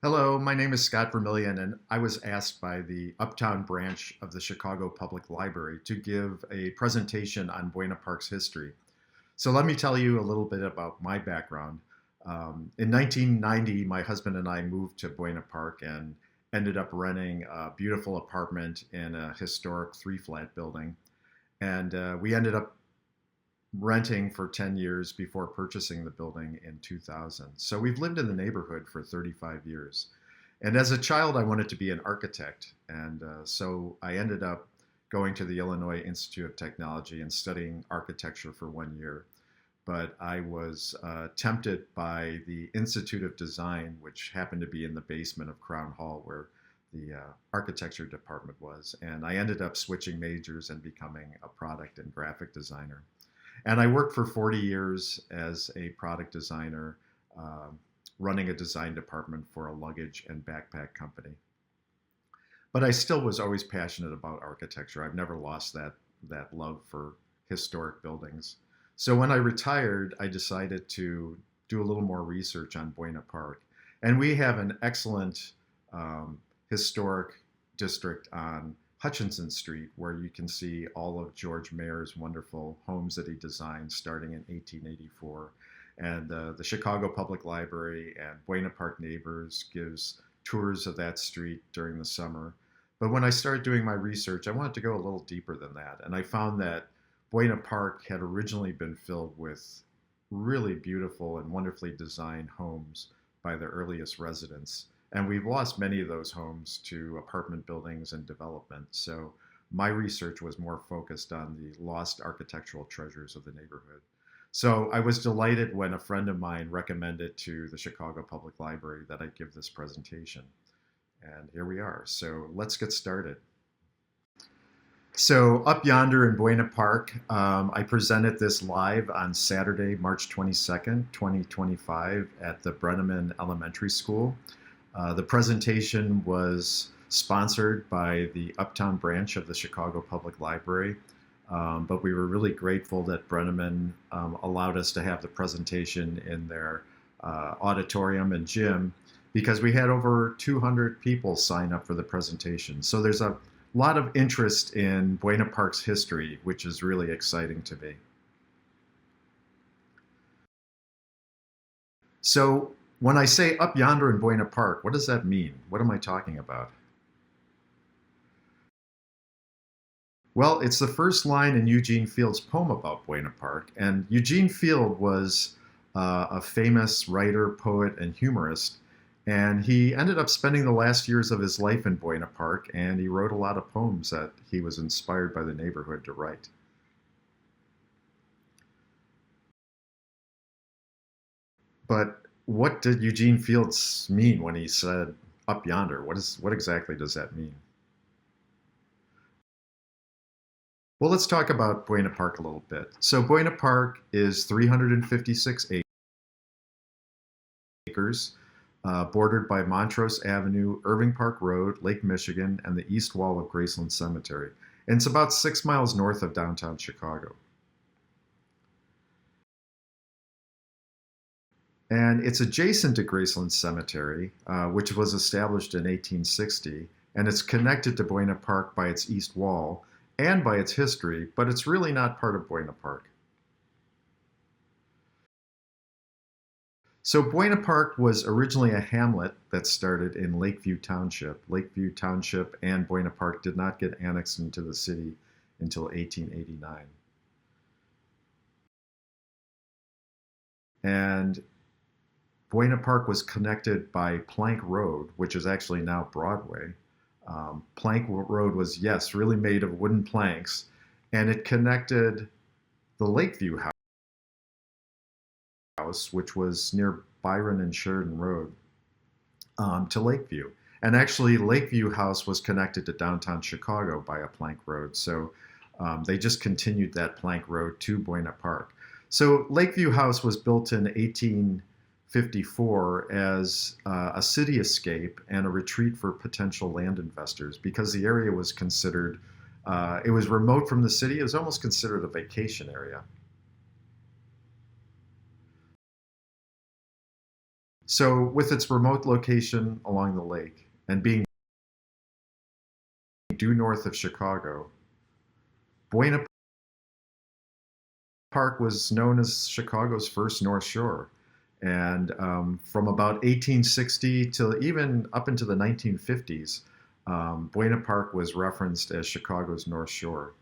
Hello, my name is Scott Vermillion, and I was asked by the Uptown branch of the Chicago Public Library to give a presentation on Buena Park's history. So let me tell you a little bit about my background. In 1990, my husband and I moved to Buena Park and ended up renting a beautiful apartment in a historic three-flat building. And we ended up renting for 10 years before purchasing the building in 2000. So we've lived in the neighborhood for 35 years. And as a child, I wanted to be an architect. And so I ended up going to the Illinois Institute of Technology and studying architecture for 1 year. But I was tempted by the Institute of Design, which happened to be in the basement of Crown Hall, where the architecture department was. And I ended up switching majors and becoming a product and graphic designer. And I worked for 40 years as a product designer, uh, running a design department for a luggage and backpack company. But I still was always passionate about architecture. I've never lost that love for historic buildings. So when I retired, I decided to do a little more research on Buena Park. And we have an excellent um, historic district on Hutchinson Street, where you can see all of George Mayer's wonderful homes that he designed starting in 1884. And the Chicago Public Library and Buena Park Neighbors gives tours of that street during the summer. But when I started doing my research, I wanted to go a little deeper than that. And I found that Buena Park had originally been filled with really beautiful and wonderfully designed homes by the earliest residents. And we've lost many of those homes to apartment buildings and development. So my research was more focused on the lost architectural treasures of the neighborhood. So I was delighted when a friend of mine recommended to the Chicago Public Library that I give this presentation. And here we are. So let's get started. So up yonder in Buena Park, I presented this live on Saturday, March 22nd, 2025 at the Brenneman Elementary School. The presentation was sponsored by the Uptown branch of the Chicago Public Library, but we were really grateful that Brenneman allowed us to have the presentation in their auditorium and gym because we had over 200 people sign up for the presentation. So there's a lot of interest in Buena Park's history, which is really exciting to me. So when I say up yonder in Buena Park, what does that mean? What am I talking about? Well, it's the first line in Eugene Field's poem about Buena Park. And Eugene Field was a famous writer, poet, and humorist. And he ended up spending the last years of his life in Buena Park, and he wrote a lot of poems that he was inspired by the neighborhood to write. But what did Eugene Fields mean when he said up yonder? What exactly does that mean? Well, let's talk about Buena Park a little bit. So Buena Park is 356 acres, bordered by Montrose Avenue, Irving Park Road, Lake Michigan, and the east wall of Graceland Cemetery. And it's about 6 miles north of downtown Chicago. And it's adjacent to Graceland Cemetery, which was established in 1860, and it's connected to Buena Park by its east wall and by its history, but it's really not part of Buena Park. So Buena Park was originally a hamlet that started in Lakeview Township. Lakeview Township and Buena Park did not get annexed into the city until 1889. And Buena Park was connected by Plank Road, which is actually now Broadway. Plank Road was, yes, really made of wooden planks, and it connected the Lakeview House, which was near Byron and Sheridan Road, to Lakeview. And actually, Lakeview House was connected to downtown Chicago by a plank road. So they just continued that plank road to Buena Park. So Lakeview House was built in 1854 as a city escape and a retreat for potential land investors because the area was considered, it was remote from the city. It was almost considered a vacation area. So, with its remote location along the lake and being due north of Chicago, Buena Park was known as Chicago's first North Shore. And from about 1860 till even up into the 1950s, Buena Park was referenced as Chicago's North Shore.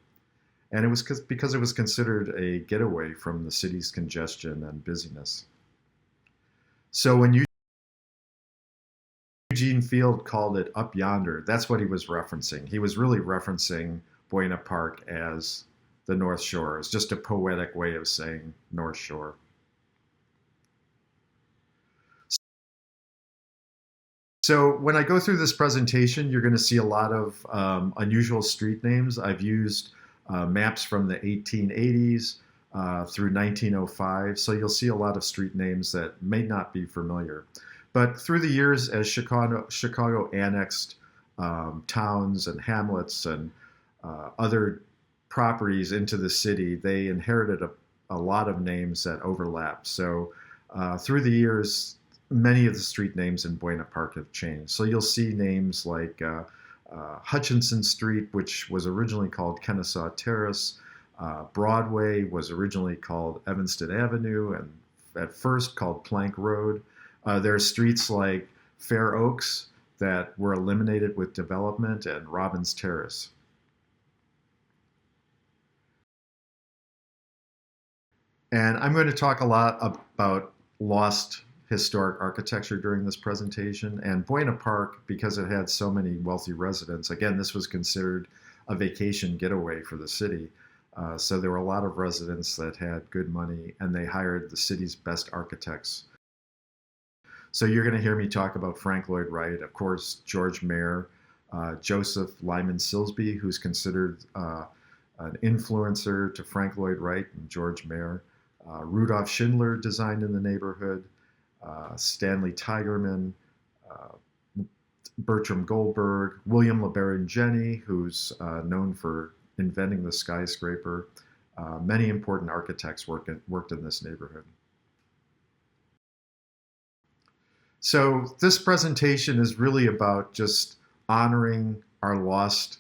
And it was because it was considered a getaway from the city's congestion and busyness. So when Eugene Field called it Up Yonder, that's what he was referencing. He was really referencing Buena Park as the North Shore. It's just a poetic way of saying North Shore. So when I go through this presentation, you're going to see a lot of unusual street names. I've used maps from the 1880s through 1905, so you'll see a lot of street names that may not be familiar. But through the years, as Chicago annexed towns and hamlets and other properties into the city, they inherited a lot of names that overlap. So through the years, many of the street names in Buena Park have changed. So you'll see names like Hutchinson Street, which was originally called Kennesaw Terrace. Broadway was originally called Evanston Avenue and at first called Plank Road. There are streets like Fair Oaks that were eliminated with development and Robbins Terrace. And I'm going to talk a lot about lost historic architecture during this presentation. And Buena Park, because it had so many wealthy residents, again, this was considered a vacation getaway for the city. So there were a lot of residents that had good money and they hired the city's best architects. So you're going to hear me talk about Frank Lloyd Wright, of course, George Mayer, Joseph Lyman Silsby, who's considered an influencer to Frank Lloyd Wright and George Mayer. Rudolph Schindler designed in the neighborhood, Stanley Tigerman, Bertram Goldberg, William LaBerengeni, who's known for inventing the skyscraper. Many important architects worked in this neighborhood. So this presentation is really about just honoring our lost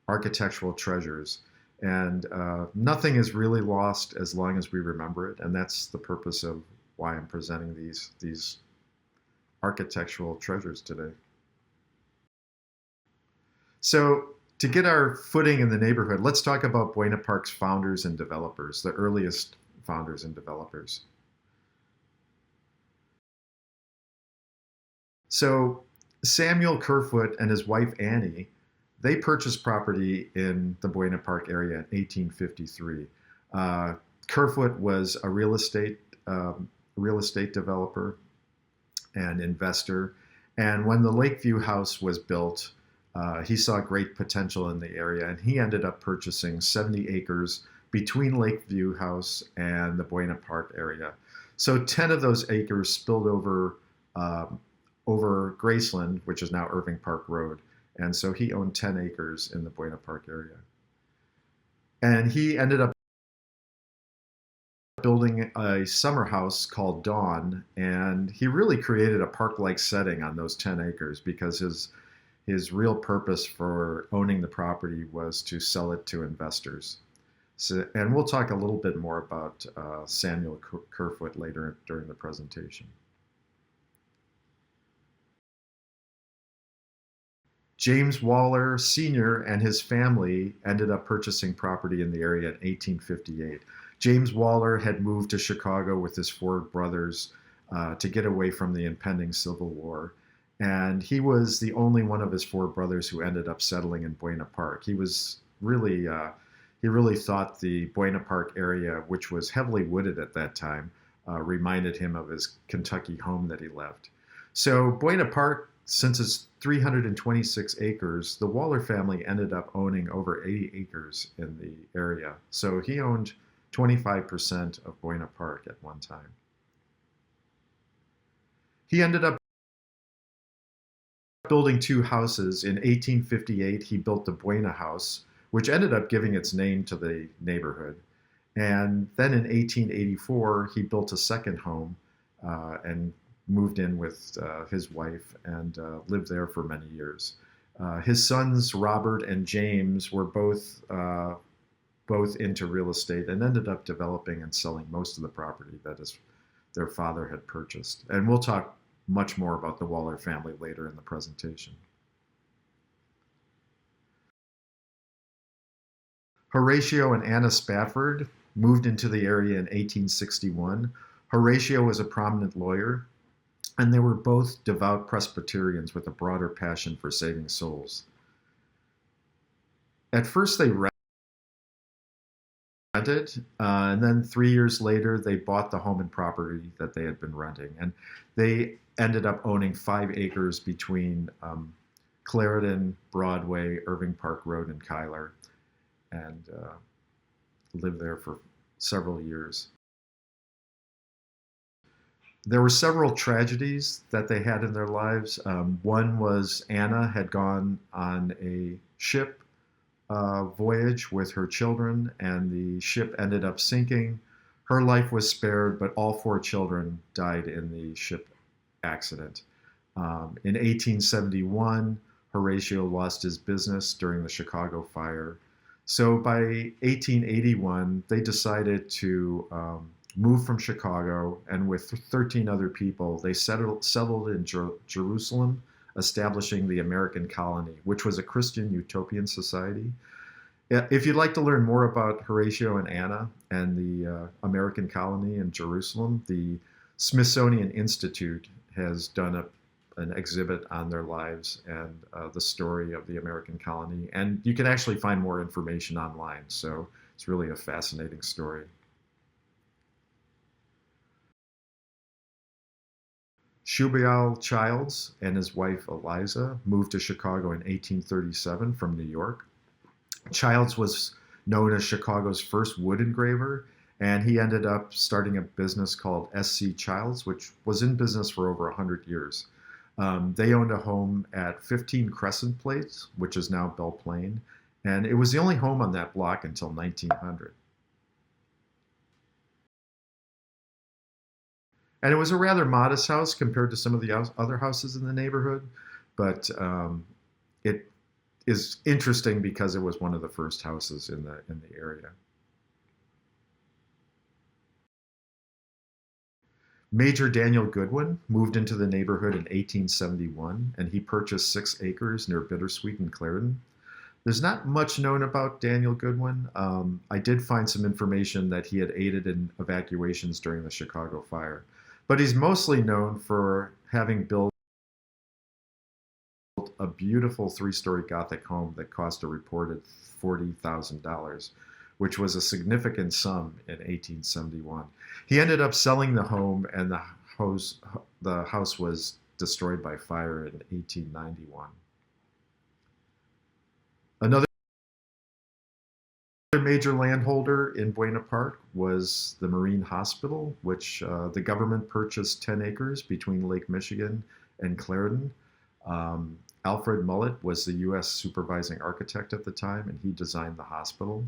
architectural treasures. And nothing is really lost as long as we remember it. And that's the purpose of why I'm presenting these architectural treasures today. So to get our footing in the neighborhood, let's talk about Buena Park's founders and developers, the earliest founders and developers. So Samuel Kerfoot and his wife Annie, they purchased property in the Buena Park area in 1853. Kerfoot was a real estate developer and investor, and when the Lakeview House was built, he saw great potential in the area, and he ended up purchasing 70 acres between Lakeview House and the Buena Park area. So 10 of those acres spilled over Graceland, which is now Irving Park Road. And so he owned 10 acres in the Buena Park area. And he ended up building a summer house called Dawn, and he really created a park-like setting on those 10 acres because his real purpose for owning the property was to sell it to investors. So, and we'll talk a little bit more about Samuel Kerfoot later during the presentation. James Waller Sr. and his family ended up purchasing property in the area in 1858. James Waller had moved to Chicago with his four brothers to get away from the impending Civil War. And he was the only one of his four brothers who ended up settling in Buena Park. He really thought the Buena Park area, which was heavily wooded at that time, reminded him of his Kentucky home that he left. So Buena Park, since it's 326 acres, the Waller family ended up owning over 80 acres in the area. So he owned 25% of Buena Park at one time. He ended up building two houses. In 1858, he built the Buena House, which ended up giving its name to the neighborhood. And then in 1884, he built a second home and moved in with his wife and lived there for many years. His sons, Robert and James, were both into real estate and ended up developing and selling most of the property that their father had purchased. And we'll talk much more about the Waller family later in the presentation. Horatio and Anna Spafford moved into the area in 1861. Horatio was a prominent lawyer, and they were both devout Presbyterians with a broader passion for saving souls. At first, they rented, and then 3 years later, they bought the home and property that they had been renting. And they ended up owning 5 acres between Clarendon, Broadway, Irving Park Road, and Cuyler, and lived there for several years. There were several tragedies that they had in their lives. One was Anna had gone on a ship voyage with her children, and the ship ended up sinking. Her life was spared, but all 4 children died in the ship accident. In 1871, Horatio lost his business during the Chicago fire. So by 1881, they decided to move from Chicago, and with 13 other people, they settled in Jerusalem, establishing the American Colony, which was a Christian utopian society. If you'd like to learn more about Horatio and Anna and the American Colony in Jerusalem, the Smithsonian Institute has done an exhibit on their lives and the story of the American Colony. And you can actually find more information online, so it's really a fascinating story. Shubael Childs and his wife Eliza moved to Chicago in 1837 from New York. Childs was known as Chicago's first wood engraver, and he ended up starting a business called S.C. Childs, which was in business for over 100 years. They owned a home at 15 Crescent Place, which is now Belle Plaine, and it was the only home on that block until 1900. And it was a rather modest house compared to some of the other houses in the neighborhood, but it is interesting because it was one of the first houses in the area. Major Daniel Goodwin moved into the neighborhood in 1871, and he purchased 6 acres near Bittersweet in Clarendon. There's not much known about Daniel Goodwin. I did find some information that he had aided in evacuations during the Chicago fire, but he's mostly known for having built a beautiful 3-story Gothic home that cost a reported $40,000, which was a significant sum in 1871. He ended up selling the home, and the house was destroyed by fire in 1891. Another major landholder in Buena Park was the Marine Hospital, which the government purchased 10 acres between Lake Michigan and Clarendon. Alfred Mullett was the U.S. supervising architect at the time, and he designed the hospital.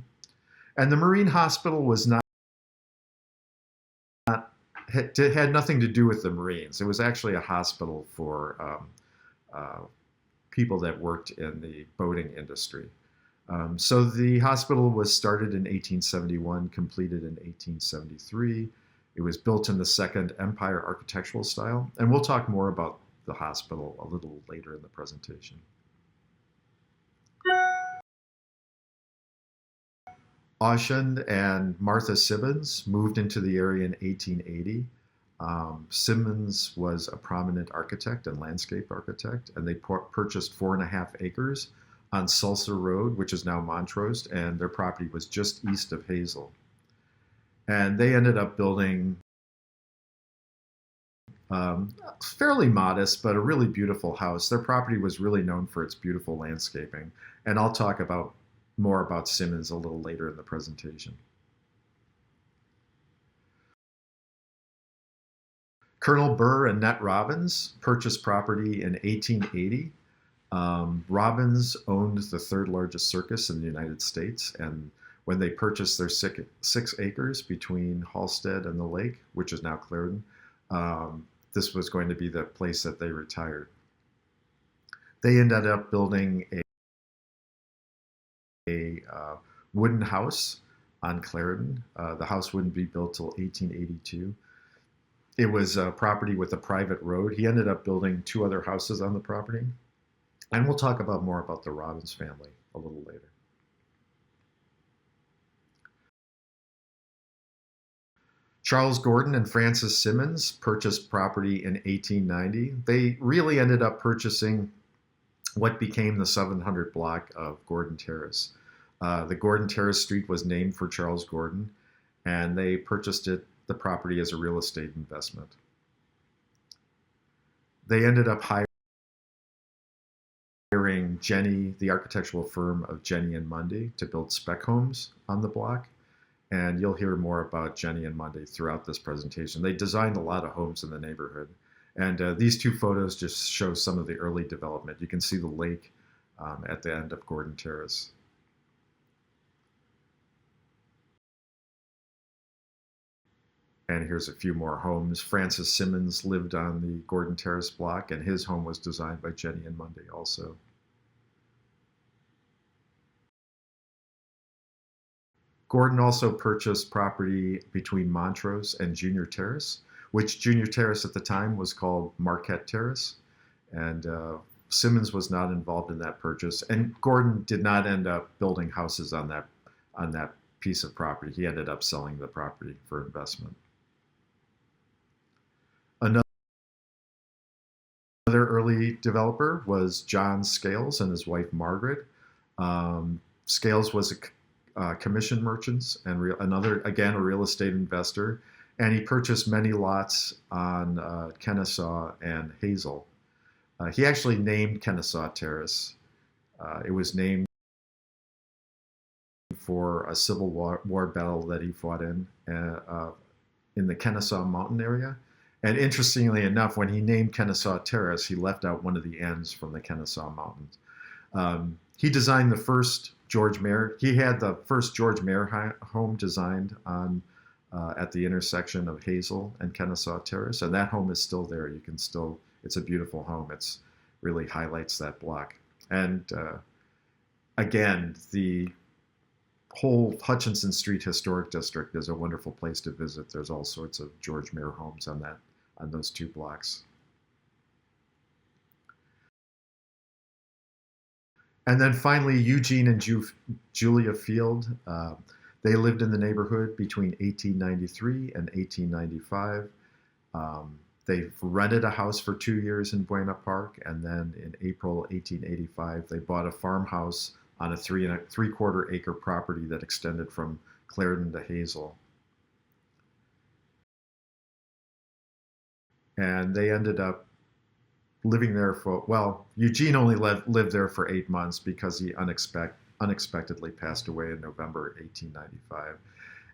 And the Marine Hospital was had nothing to do with the Marines. It was actually a hospital for people that worked in the boating industry. So the hospital was started in 1871, completed in 1873. It was built in the Second Empire architectural style, and we'll talk more about the hospital a little later in the presentation. Aushand and Martha Simmons moved into the area in 1880. Simmons was a prominent architect and landscape architect, and they purchased 4.5 acres on Sulcer Road, which is now Montrose, and their property was just east of Hazel. And they ended up building fairly modest, but a really beautiful house. Their property was really known for its beautiful landscaping, and I'll talk more about Simmons a little later in the presentation. Colonel Burr and Net Robbins purchased property in 1880. Robbins owned the 3rd largest circus in the United States, and when they purchased their 6 acres between Halstead and the lake, which is now Clarendon, this was going to be the place that they retired. They ended up building a wooden house on Clarendon. The house wouldn't be built till 1882. It was a property with a private road. He ended up building 2 other houses on the property. And we'll talk about more about the Robbins family a little later. Charles Gordon and Frances Simmons purchased property in 1890. They really ended up purchasing what became the 700 block of Gordon Terrace. The Gordon Terrace Street was named for Charles Gordon, and they purchased the property as a real estate investment. They ended up hiring Jenny, the architectural firm of Jenny and Mundy, to build spec homes on the block. And you'll hear more about Jenny and Mundy throughout this presentation. They designed a lot of homes in the neighborhood. And these 2 photos just show some of the early development. You can see the lake at the end of Gordon Terrace. And here's a few more homes. Francis Simmons lived on the Gordon Terrace block, and his home was designed by Jenny and Mundy also. Gordon also purchased property between Montrose and Junior Terrace, which Junior Terrace at the time was called Marquette Terrace. And Simmons was not involved in that purchase. And Gordon did not end up building houses on that piece of property. He ended up selling the property for investment. Another early developer was John Scales and his wife Margaret. Scales was a commission merchant and a real estate investor, and he purchased many lots on Kennesaw and Hazel. He actually named Kennesaw Terrace. It was named for a Civil War battle that he fought in the Kennesaw Mountain area. And interestingly enough, when he named Kennesaw Terrace, he left out one of the ends from the Kennesaw Mountains. He designed the first George Mayer. He had the first George Mayer home designed on at the intersection of Hazel and Kennesaw Terrace, and that home is still there. It's a beautiful home. It's really highlights that block. And again, the whole Hutchinson Street Historic District is a wonderful place to visit. There's all sorts of George Mayer homes on those 2 blocks. And then finally, Eugene and Julia Field. They lived in the neighborhood between 1893 and 1895. They rented a house for 2 years in Buena Park, and then in April 1885, they bought a farmhouse on a 3.25 acre property that extended from Clarendon to Hazel. And they ended up living there Eugene only lived there for 8 months because he unexpectedly passed away in November 1895.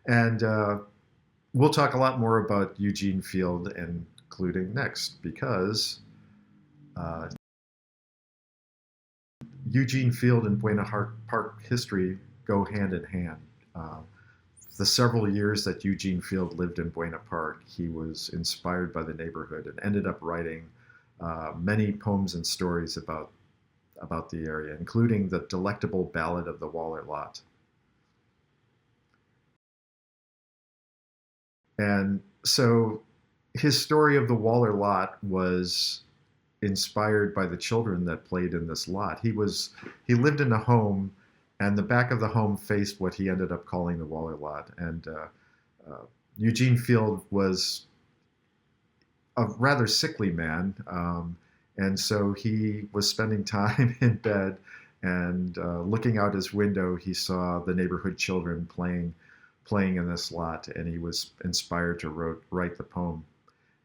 And we'll talk a lot more about Eugene Field, including next, because Eugene Field and Buena Park history go hand in hand. The several years that Eugene Field lived in Buena Park, he was inspired by the neighborhood and ended up writing many poems and stories about the area, including the delectable Ballad of the Waller Lot. And so his story of the Waller Lot was inspired by the children that played in this lot. He lived in a home, and the back of the home faced what he ended up calling the Waller Lot. And Eugene Field was a rather sickly man, and so he was spending time in bed, and looking out his window, he saw the neighborhood children playing in this lot, and he was inspired to write the poem.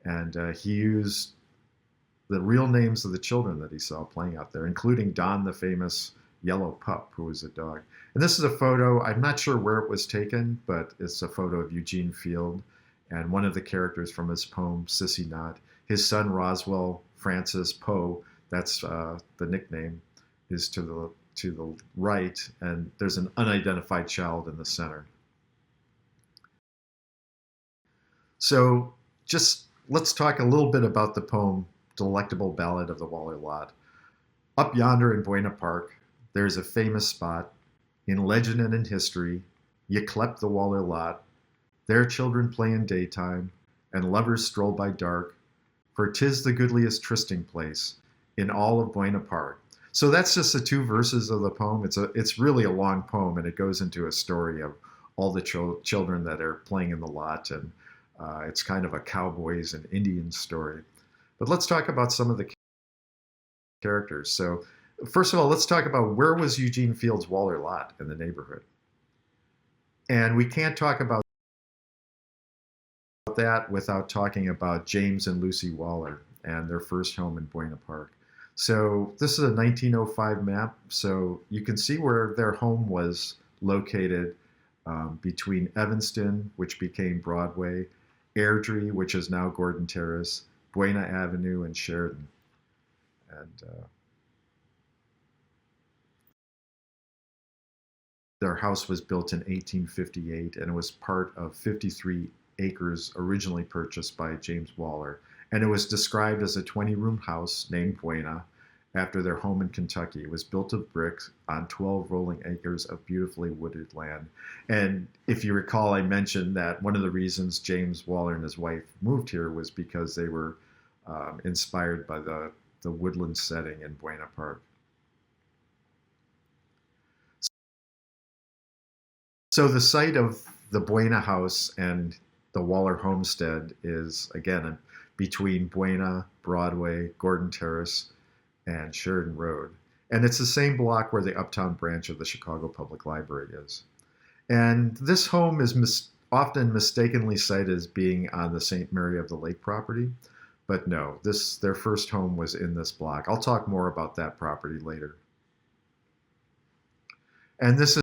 And he used the real names of the children that he saw playing out there, including Don, the famous yellow pup, who was a dog. And this is a photo, I'm not sure where it was taken, but it's a photo of Eugene Field and one of the characters from his poem, Sissy Knott. His son, Roswell Francis Poe, that's the nickname, is to the right, and there's an unidentified child in the center. So just let's talk a little bit about the poem Delectable Ballad of the Waller Lot. Up yonder in Buena Park, there's a famous spot in legend and in history. You clep the Waller Lot. There children play in daytime, and lovers stroll by dark, for 'tis the goodliest trysting place in all of Buena Park. So that's just the two verses of the poem. It's really a long poem, and it goes into a story of all the children that are playing in the lot, and it's kind of a cowboys and Indians story. But let's talk about some of the characters. So first of all, let's talk about where was Eugene Field's Waller Lot in the neighborhood. And we can't talk about that without talking about James and Lucy Waller and their first home in Buena Park. So this is a 1905 map, so you can see where their home was located between Evanston, which became Broadway, Airdrie, which is now Gordon Terrace, Buena Avenue, and Sheridan. And their house was built in 1858, and it was part of 53 acres originally purchased by James Waller. And it was described as a 20-room house named Buena after their home in Kentucky. It was built of bricks on 12 rolling acres of beautifully wooded land. And if you recall, I mentioned that one of the reasons James Waller and his wife moved here was because they were inspired by the woodland setting in Buena Park. So the site of the Buena house and the Waller homestead is, again, between Buena, Broadway, Gordon Terrace, and Sheridan Road. And it's the same block where the uptown branch of the Chicago Public Library is. And this home is often mistakenly cited as being on the St. Mary of the Lake property. But no, their first home was in this block. I'll talk more about that property later. And this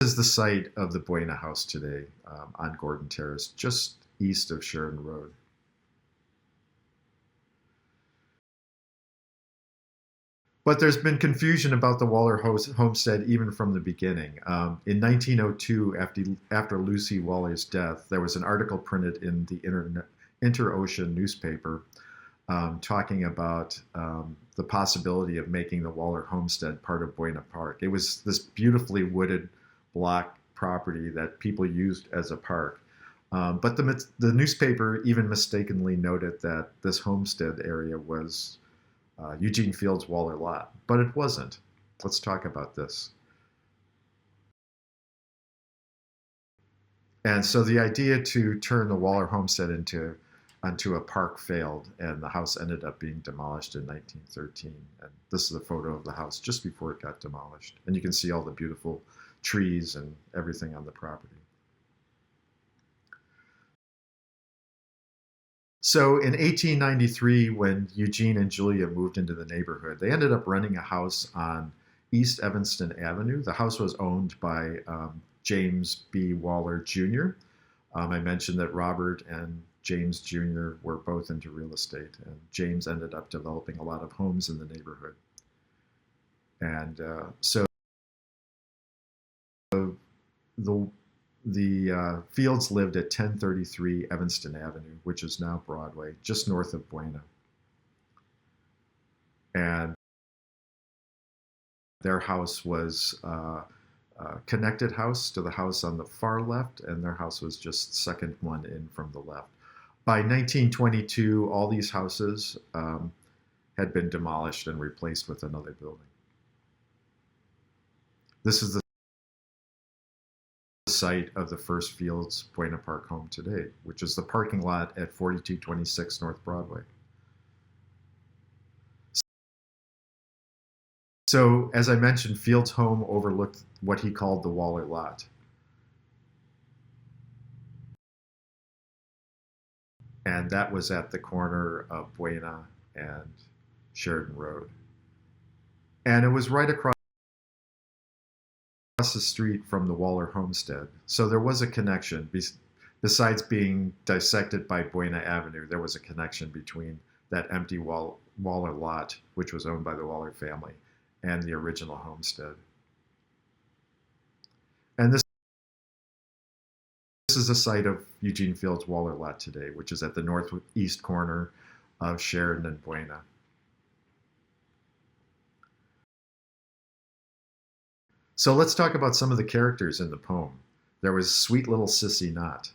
is the site of the Buena house today on Gordon Terrace, just east of Sheridan Road. But there's been confusion about the Waller homestead even from the beginning. In 1902, after Lucy Waller's death, there was an article printed in the Inter-Ocean newspaper talking about the possibility of making the Waller homestead part of Buena Park. It was this beautifully wooded block property that people used as a park. But the newspaper even mistakenly noted that this homestead area was Eugene Field's Waller Lot, but it wasn't. Let's talk about this. And so the idea to turn the Waller homestead onto a park failed, and the house ended up being demolished in 1913. And this is a photo of the house just before it got demolished. And you can see all the beautiful trees and everything on the property. So in 1893, when Eugene and Julia moved into the neighborhood, they ended up renting a house on East Evanston Avenue. The house was owned by James B. Waller Jr. I mentioned that Robert and James Jr. were both into real estate, and James ended up developing a lot of homes in the neighborhood. And so the Fields lived at 1033 Evanston Avenue, which is now Broadway, just north of Buena. And their house was a connected house to the house on the far left, and their house was just second one in from the left. By 1922, all these houses had been demolished and replaced with another building. This is the site of the first Fields Buena Park home today, which is the parking lot at 4226 North Broadway. So, as I mentioned, Fields' home overlooked what he called the Waller Lot. And that was at the corner of Buena and Sheridan Road. And it was right across the street from the Waller homestead. So there was a connection. Besides being dissected by Buena Avenue, there was a connection between that empty Waller lot, which was owned by the Waller family, and the original homestead. And this is the site of Eugene Field's Waller lot today, which is at the northeast corner of Sheridan and Buena. So let's talk about some of the characters in the poem. There was sweet little Sissy Knott,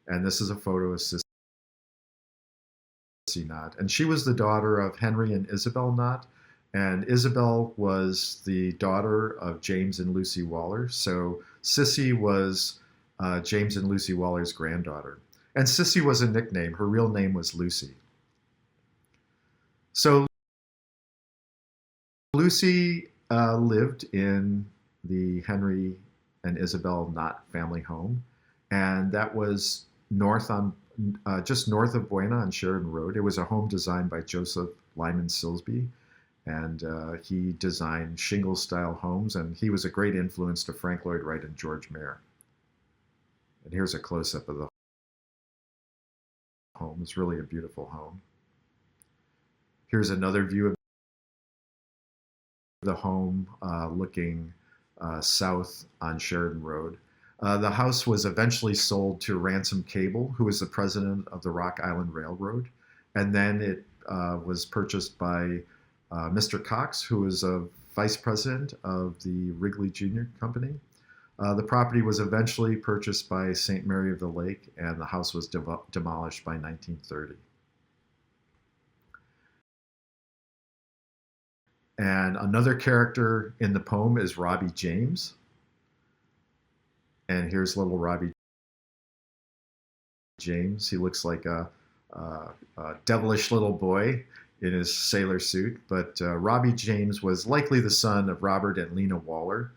and this is a photo of Sissy Knott. And she was the daughter of Henry and Isabel Knott, and Isabel was the daughter of James and Lucy Waller. So Sissy was James and Lucy Waller's granddaughter. And Sissy was a nickname. Her real name was Lucy. So Lucy lived in the Henry and Isabel Knott family home, and that was just north of Buena on Sheridan Road. It was a home designed by Joseph Lyman Silsby, and he designed shingle-style homes, and he was a great influence to Frank Lloyd Wright and George Meyer. And here's a close-up of the home. It's really a beautiful home. Here's another view of the home looking south on Sheridan Road. The house was eventually sold to Ransom Cable, who was the president of the Rock Island Railroad, and then it was purchased by Mr. Cox, who was a vice president of the Wrigley Junior Company. The property was eventually purchased by St. Mary of the Lake, and the house was demolished by 1930. And another character in the poem is Robbie James. And here's little Robbie James. He looks like a devilish little boy in his sailor suit. But Robbie James was likely the son of Robert and Lena Waller.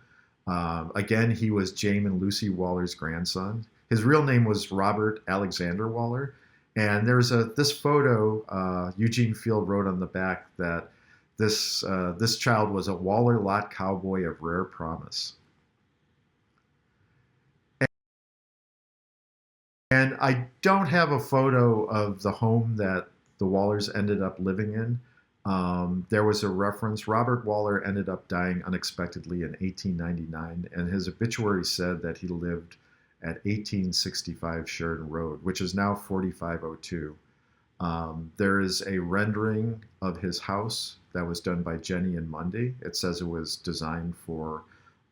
Again, he was James and Lucy Waller's grandson. His real name was Robert Alexander Waller. And there's this photo, Eugene Field wrote on the back that this child was a Waller lot cowboy of rare promise. And I don't have a photo of the home that the Wallers ended up living in. There was a reference. Robert Waller ended up dying unexpectedly in 1899, and his obituary said that he lived at 1865 Sheridan Road, which is now 4502. There is a rendering of his house that was done by Jenny and Mundy. It says it was designed for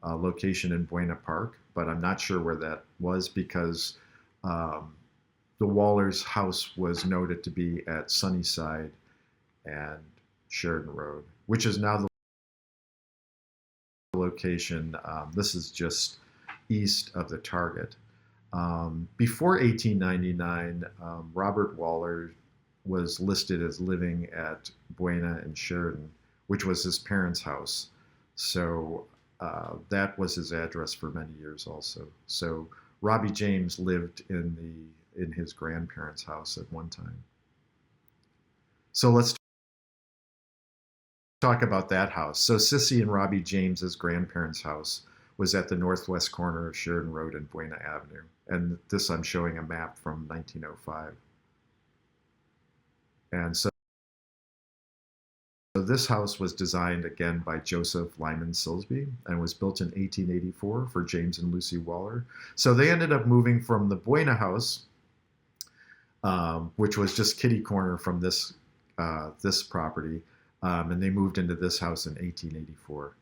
a location in Buena Park, but I'm not sure where that was because the Waller's house was noted to be at Sunnyside and Sheridan Road, which is now the location. This is just east of the Target. Before 1899, Robert Waller was listed as living at Buena and Sheridan, which was his parents' house. So that was his address for many years also. So Robbie James lived in his grandparents' house at one time. So let's talk about that house. So Sissy and Robbie James's grandparents' house was at the northwest corner of Sheridan Road and Buena Avenue. And this I'm showing a map from 1905. And so this house was designed again by Joseph Lyman Silsby and was built in 1884 for James and Lucy Waller. So they ended up moving from the Buena house, which was just kitty corner from this property, and they moved into this house in 1884.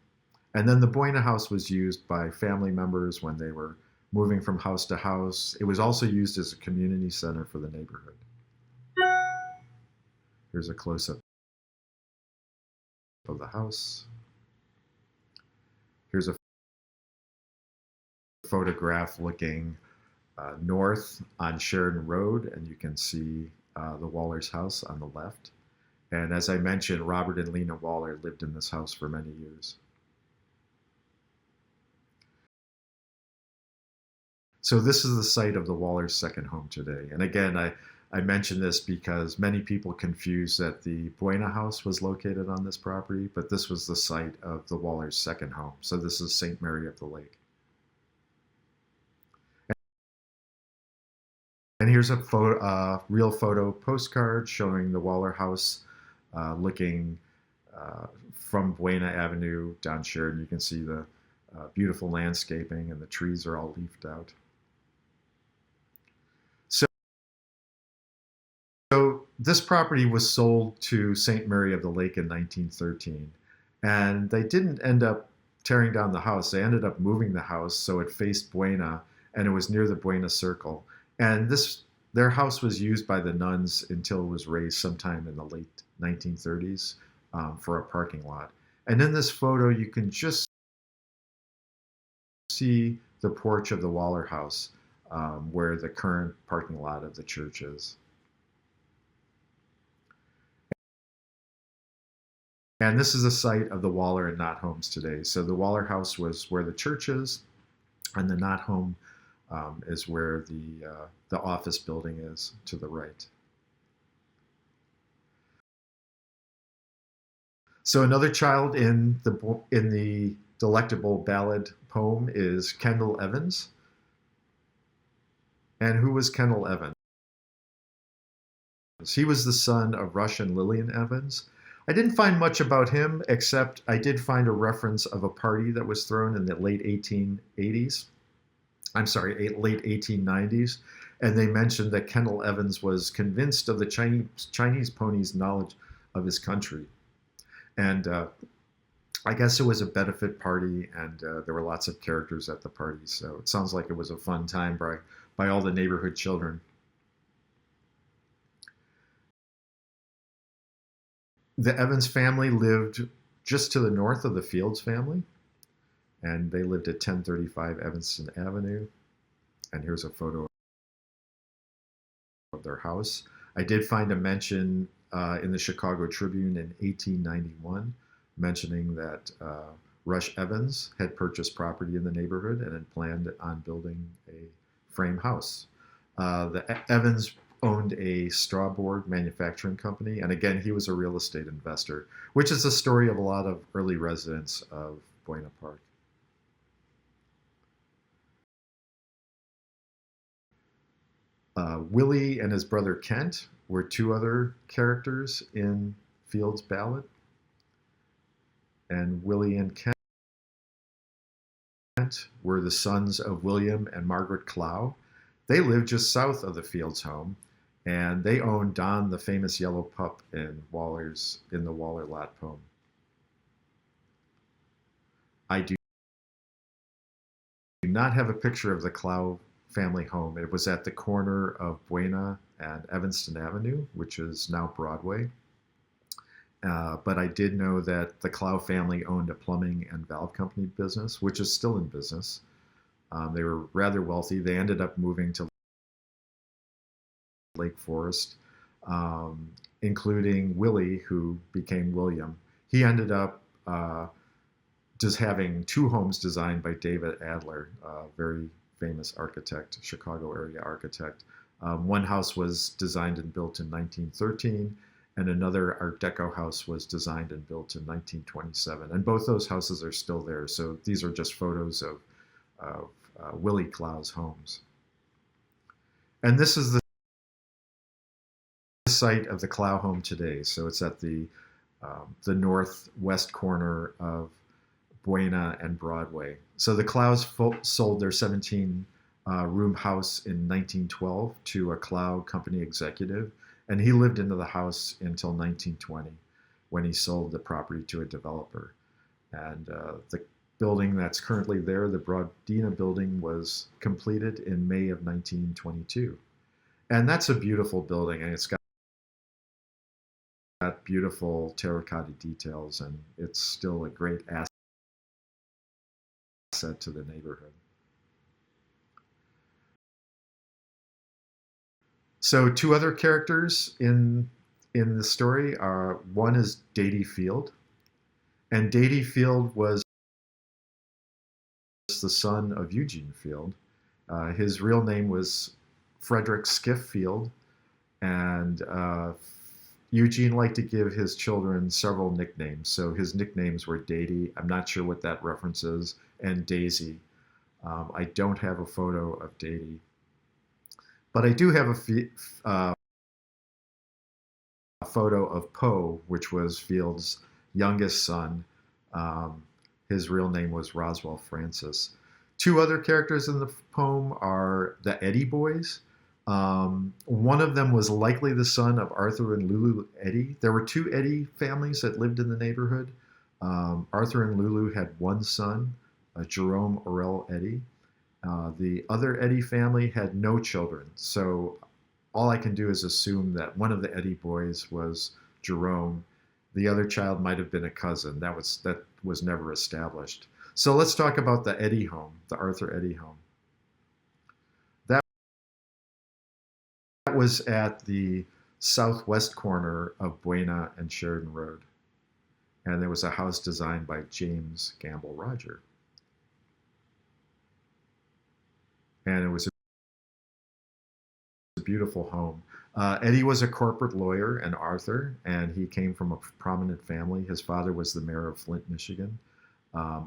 And then the Buena house was used by family members when they were moving from house to house. It was also used as a community center for the neighborhood. Here's a close-up of the house. Here's a photograph looking north on Sheridan Road, and you can see the Waller's house on the left. And as I mentioned, Robert and Lena Waller lived in this house for many years. So this is the site of the Waller's second home today. And again, I mention this because many people confuse that the Buena house was located on this property, but this was the site of the Waller's second home. So this is St. Mary of the Lake. And here's a real photo postcard showing the Waller house looking from Buena Avenue down Sheridan. You can see the beautiful landscaping, and the trees are all leafed out. So this property was sold to St. Mary of the Lake in 1913, and they didn't end up tearing down the house. They ended up moving the house so it faced Buena, and it was near the Buena Circle. And their house was used by the nuns until it was raised sometime in the late 1930s for a parking lot. And in this photo, you can just see the porch of the Waller House, where the current parking lot of the church is. And this is the site of the Waller and Knott homes today. So the Waller House was where the church is, and the Knott home is where the office building is to the right. So another child in the delectable ballad poem is Kendall Evans. And who was Kendall Evans? He was the son of Rush and Lillian Evans. I didn't find much about him, except I did find a reference of a party that was thrown in the late 1880s. I'm sorry, late 1890s. And they mentioned that Kendall Evans was convinced of the Chinese pony's knowledge of his country. And I guess it was a benefit party, and there were lots of characters at the party. So it sounds like it was a fun time by all the neighborhood children. The Evans family lived just to the north of the Fields family, and they lived at 1035 Evanston Avenue. And here's a photo of their house. I did find a mention in the Chicago Tribune in 1891 mentioning that Rush Evans had purchased property in the neighborhood and had planned on building a frame house. The Evans owned a straw board manufacturing company, and again, he was a real estate investor, which is the story of a lot of early residents of Buena Park. Willie and his brother Kent were two other characters in Field's ballad, and Willie and Kent were the sons of William and Margaret Clow. They lived just south of the Fields home, and they owned Don, the famous yellow pup, in the Waller lot poem. I do not have a picture of the Clow family home. It was at the corner of Buena and Evanston Avenue, which is now Broadway. But I did know that the Clow family owned a plumbing and valve company business, which is still in business. They were rather wealthy. They ended up moving to Lake Forest, including Willie, who became William. He ended up just having two homes designed by David Adler, a very famous architect, Chicago area architect. One house was designed and built in 1913, and another Art Deco house was designed and built in 1927. And both those houses are still there. So these are just photos of Willie Clow's homes. And this is the site of the Clow home today. So it's at the northwest corner of Buena and Broadway. So the Clows sold their 17-room house in 1912 to a Clow company executive, and he lived into the house until 1920, when he sold the property to a developer. And the building that's currently there, the Broadina building, was completed in May of 1922. And that's a beautiful building, and it's got beautiful terracotta details, and it's still a great asset to the neighborhood. So two other characters in the story are, one is Dady Field, and Dady Field was the son of Eugene Field. His real name was Frederick Skiff Field, and Eugene liked to give his children several nicknames. So his nicknames were Dady, I'm not sure what that reference is, and Daisy. I don't have a photo of Dady, but I do have a photo of Poe, which was Field's youngest son. His real name was Roswell Francis. Two other characters in the poem are the Eddy Boys, One of them was likely the son of Arthur and Lulu Eddy. There were two Eddy families that lived in the neighborhood. Arthur and Lulu had one son, Jerome Orell Eddy. The other Eddy family had no children, so all I can do is assume that one of the Eddy boys was Jerome. The other child might have been a cousin. That was never established. So let's talk about the Eddy home, the Arthur Eddy home. That was at the southwest corner of Buena and Sheridan Road. And there was a house designed by James Gamble Roger. And it was a beautiful home. Eddy was a corporate lawyer and author, and he came from a prominent family. His father was the mayor of Flint, Michigan.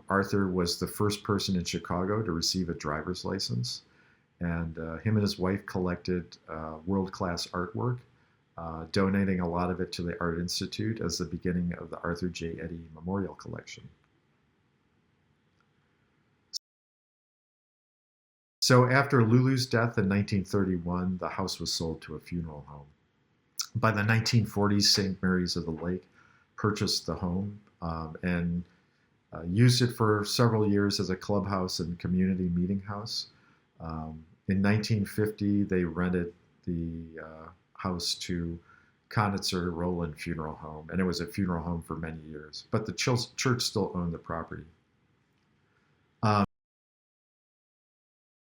Arthur was the first person in Chicago to receive a driver's license, and him and his wife collected world-class artwork, donating a lot of it to the Art Institute as the beginning of the Arthur J. Eddy Memorial Collection. So after Lulu's death in 1931, the house was sold to a funeral home. By the 1940s, St. Mary's of the Lake purchased the home and used it for several years as a clubhouse and community meeting house. In 1950, they rented the house to Conitzer Rowland Funeral Home, and it was a funeral home for many years. But the church still owned the property.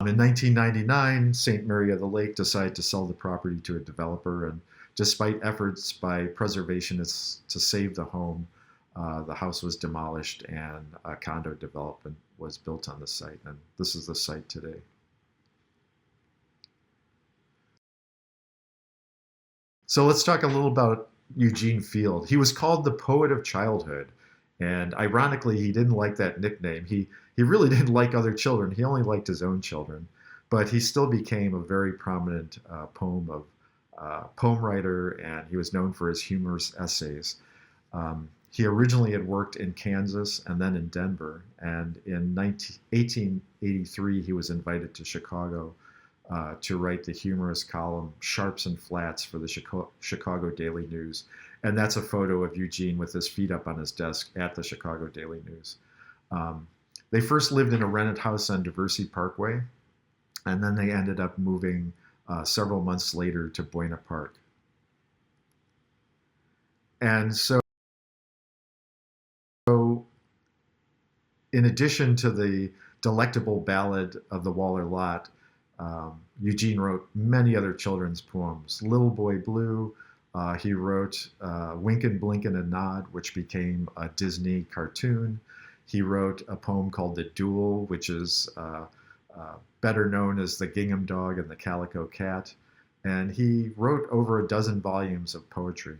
In 1999, St. Mary of the Lake decided to sell the property to a developer, and despite efforts by preservationists to save the home, the house was demolished and a condo development was built on the site, and this is the site today. So let's talk a little about Eugene Field. He was called the poet of childhood, and ironically, he didn't like that nickname. He really didn't like other children. He only liked his own children, but he still became a very prominent poem writer, and he was known for his humorous essays. He originally had worked in Kansas and then in Denver, and in 1883 he was invited to Chicago to write the humorous column Sharps and Flats for the Chicago Daily News. And that's a photo of Eugene with his feet up on his desk at the Chicago Daily News. They first lived in a rented house on Diversey Parkway, and then they ended up moving several months later to Buena Park. And so in addition to the delectable ballad of the Waller Lot, Eugene wrote many other children's poems. Little Boy Blue, he wrote Winkin', Blinkin' and Nod, which became a Disney cartoon. He wrote a poem called The Duel, which is better known as The Gingham Dog and the Calico Cat. And he wrote over a dozen volumes of poetry.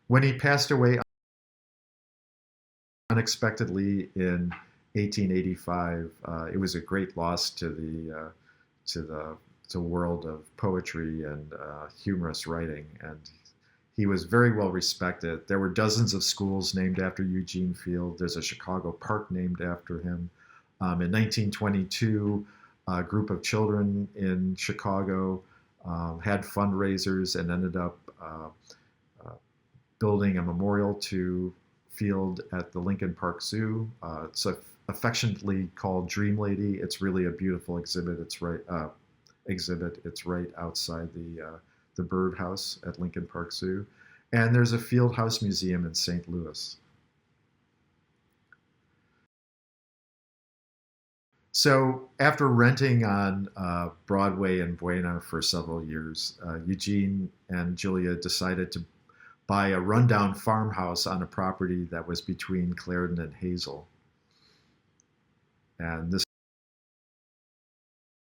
When he passed away unexpectedly in 1885, it was a great loss to the world of poetry and humorous writing, and he was very well respected. There were dozens of schools named after Eugene Field. There's a Chicago park named after him. In 1922, a group of children in Chicago had fundraisers and ended up building a memorial to Field at the Lincoln Park Zoo. It's affectionately called Dream Lady. It's really a beautiful exhibit. It's right outside the birdhouse at Lincoln Park Zoo. And there's a Field House Museum in St. Louis. So after renting on Broadway and Buena for several years, Eugene and Julia decided to buy a rundown farmhouse on a property that was between Clarendon and Hazel. And this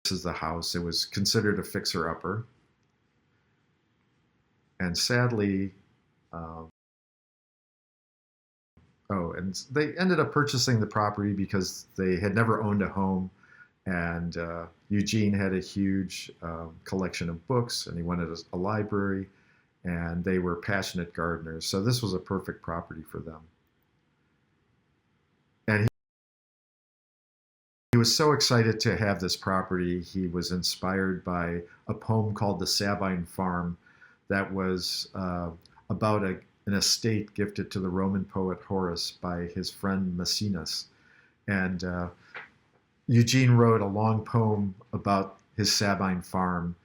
is the house. It was considered a fixer-upper. And sadly, and they ended up purchasing the property because they had never owned a home. And Eugene had a huge collection of books, and he wanted a library, and they were passionate gardeners. So this was a perfect property for them. And he was so excited to have this property, he was inspired by a poem called The Sabine Farm that was about an estate gifted to the Roman poet Horace by his friend Maecenas. And Eugene wrote a long poem about his Sabine farm,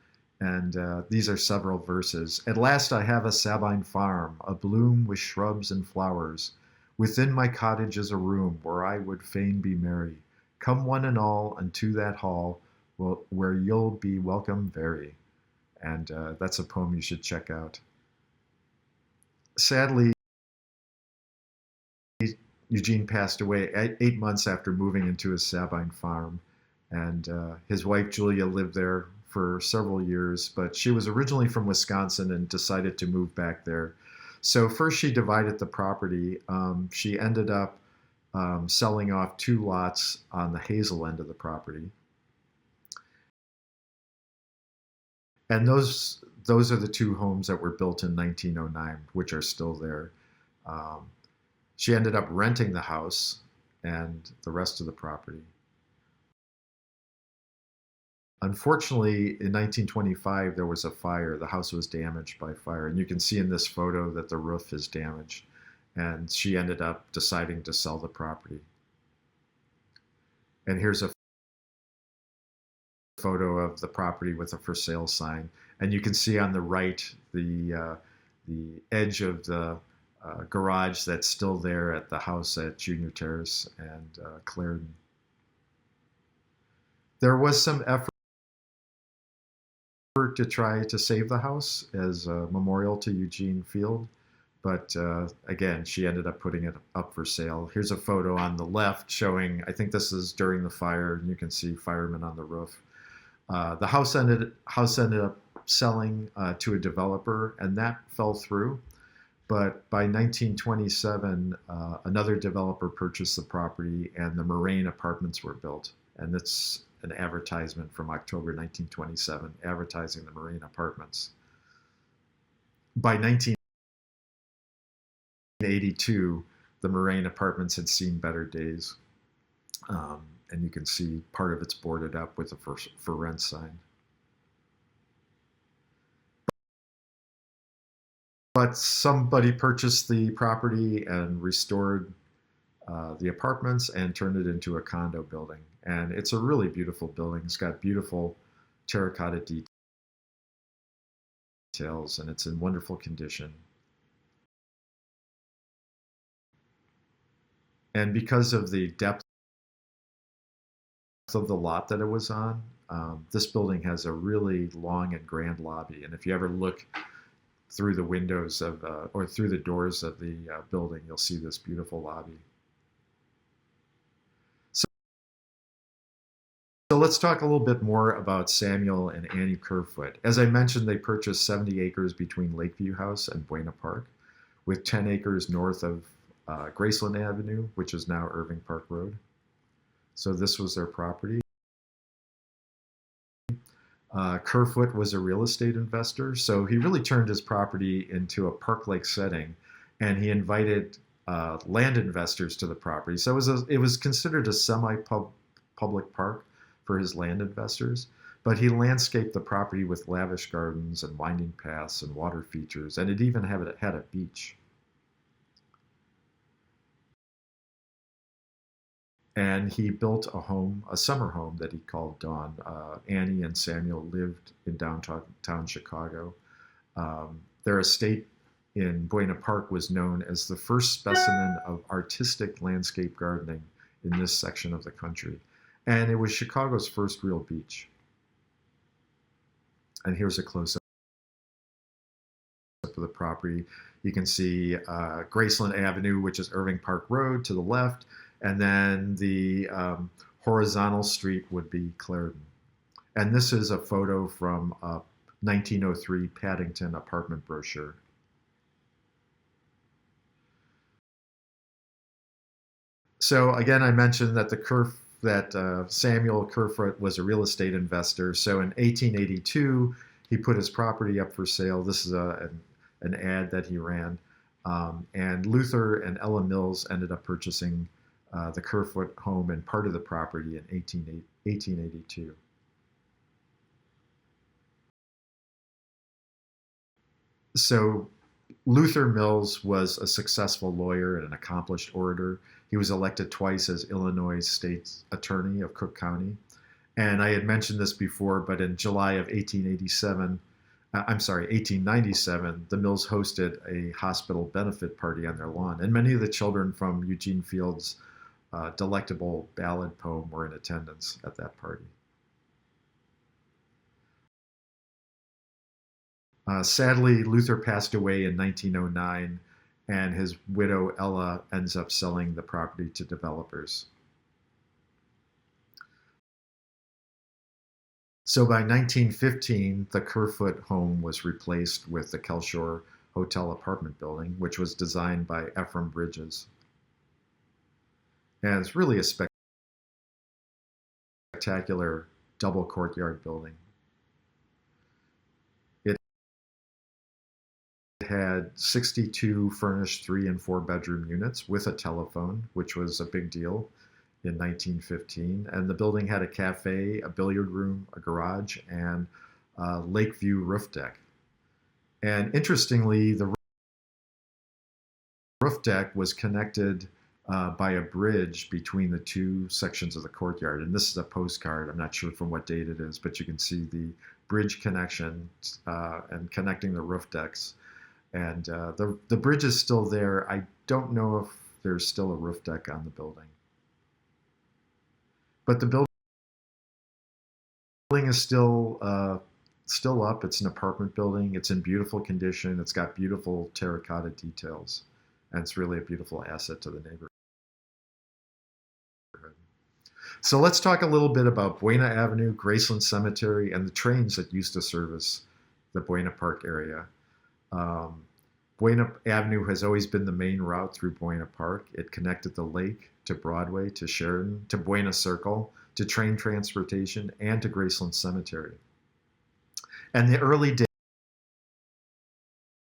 and these are several verses. At last I have a Sabine farm, abloom with shrubs and flowers. Within my cottage is a room where I would fain be merry. Come one and all unto that hall where you'll be welcome very. And that's a poem you should check out. Sadly, Eugene passed away 8 months after moving into his Sabine farm. And his wife, Julia, lived there for several years, but she was originally from Wisconsin and decided to move back there. So first she divided the property. She ended up selling off 2 lots on the Hazel end of the property. And those are the 2 homes that were built in 1909, which are still there. She ended up renting the house and the rest of the property. Unfortunately, in 1925, there was a fire. The house was damaged by fire. And you can see in this photo that the roof is damaged. And she ended up deciding to sell the property. And here's a photo of the property with a for sale sign. And you can see on the right the edge of the garage that's still there at the house at Junior Terrace and Clarendon. There was some effort to try to save the house as a memorial to Eugene Field, but again, she ended up putting it up for sale. Here's a photo on the left showing, I think this is during the fire, and you can see firemen on the roof. The house ended up selling to a developer, and that fell through. But by 1927, another developer purchased the property, and the Moraine Apartments were built. And it's an advertisement from October 1927, advertising the Moraine Apartments. By 1982, the Moraine Apartments had seen better days. And you can see part of it's boarded up with a for rent sign. But somebody purchased the property and restored the apartments and turned it into a condo building. And it's a really beautiful building. It's got beautiful terracotta details, and it's in wonderful condition. And because of the depth of the lot that it was on, this building has a really long and grand lobby. And if you ever look through the windows of, or through the doors of the building, you'll see this beautiful lobby. So let's talk a little bit more about Samuel and Annie Kerfoot. As I mentioned, they purchased 70 acres between Lakeview House and Buena Park, with 10 acres north of Graceland Avenue, which is now Irving Park Road. So this was their property. Kerfoot was a real estate investor, so he really turned his property into a park-like setting, and he invited land investors to the property. So it was considered a semi-public park for his land investors, but he landscaped the property with lavish gardens and winding paths and water features, and it even had a beach. And he built a home, a summer home that he called Dawn. Annie and Samuel lived in downtown Chicago. Their estate in Buena Park was known as the first specimen of artistic landscape gardening in this section of the country. And it was Chicago's first real beach. And here's a close-up of the property. You can see Graceland Avenue, which is Irving Park Road to the left, and then the horizontal street would be Clarendon. And this is a photo from a 1903 Paddington apartment brochure. So again, I mentioned that Samuel Kerfoot was a real estate investor. So in 1882, he put his property up for sale. This is an ad that he ran. And Luther and Ella Mills ended up purchasing the Kerfoot home and part of the property in 1882. So Luther Mills was a successful lawyer and an accomplished orator. He was elected twice as Illinois State Attorney of Cook County. And I had mentioned this before, but in July of 1897, the Mills hosted a hospital benefit party on their lawn. And many of the children from Eugene Field's delectable ballad poem were in attendance at that party. Sadly, Luther passed away in 1909, and his widow Ella ends up selling the property to developers. So by 1915, the Kerfoot home was replaced with the Kelshore Hotel apartment building, which was designed by Ephraim Bridges. And it's really a spectacular double courtyard building. It had 62 furnished 3 and 4 bedroom units with a telephone, which was a big deal in 1915. And the building had a cafe, a billiard room, a garage, and a lakeview roof deck. And interestingly, the roof deck was connected by a bridge between the two sections of the courtyard. And this is a postcard. I'm not sure from what date it is, but you can see the bridge connection and connecting the roof decks. And the bridge is still there. I don't know if there's still a roof deck on the building. But the building is still up. It's an apartment building. It's in beautiful condition. It's got beautiful terracotta details. And it's really a beautiful asset to the neighborhood. So let's talk a little bit about Buena Avenue, Graceland Cemetery, and the trains that used to service the Buena Park area. Buena Avenue has always been the main route through Buena Park. It connected the lake to Broadway, to Sheridan, to Buena Circle, to train transportation, and to Graceland Cemetery. And the early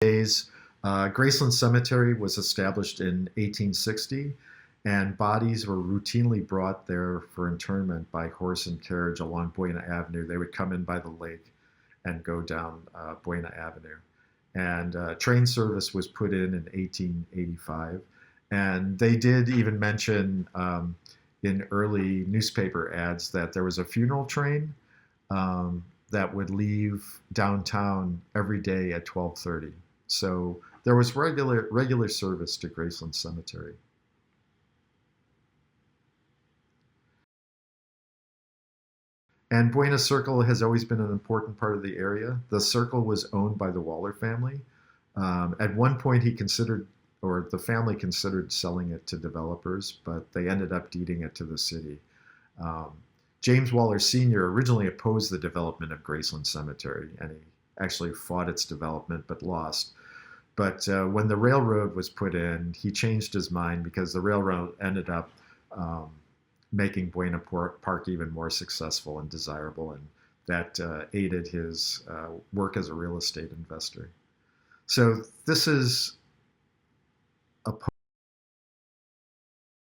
days, Graceland Cemetery was established in 1860, and bodies were routinely brought there for interment by horse and carriage along Buena Avenue. They would come in by the lake and go down Buena Avenue. And train service was put in 1885. And they did even mention in early newspaper ads that there was a funeral train that would leave downtown every day at 12:30. So there was regular service to Graceland Cemetery. And Buena Circle has always been an important part of the area. The circle was owned by the Waller family. At one point, the family considered selling it to developers, but they ended up deeding it to the city. James Waller Sr. originally opposed the development of Graceland Cemetery, and he actually fought its development but lost. But when the railroad was put in, he changed his mind because the railroad ended up making Buena Park even more successful and desirable, and that aided his work as a real estate investor. So this is a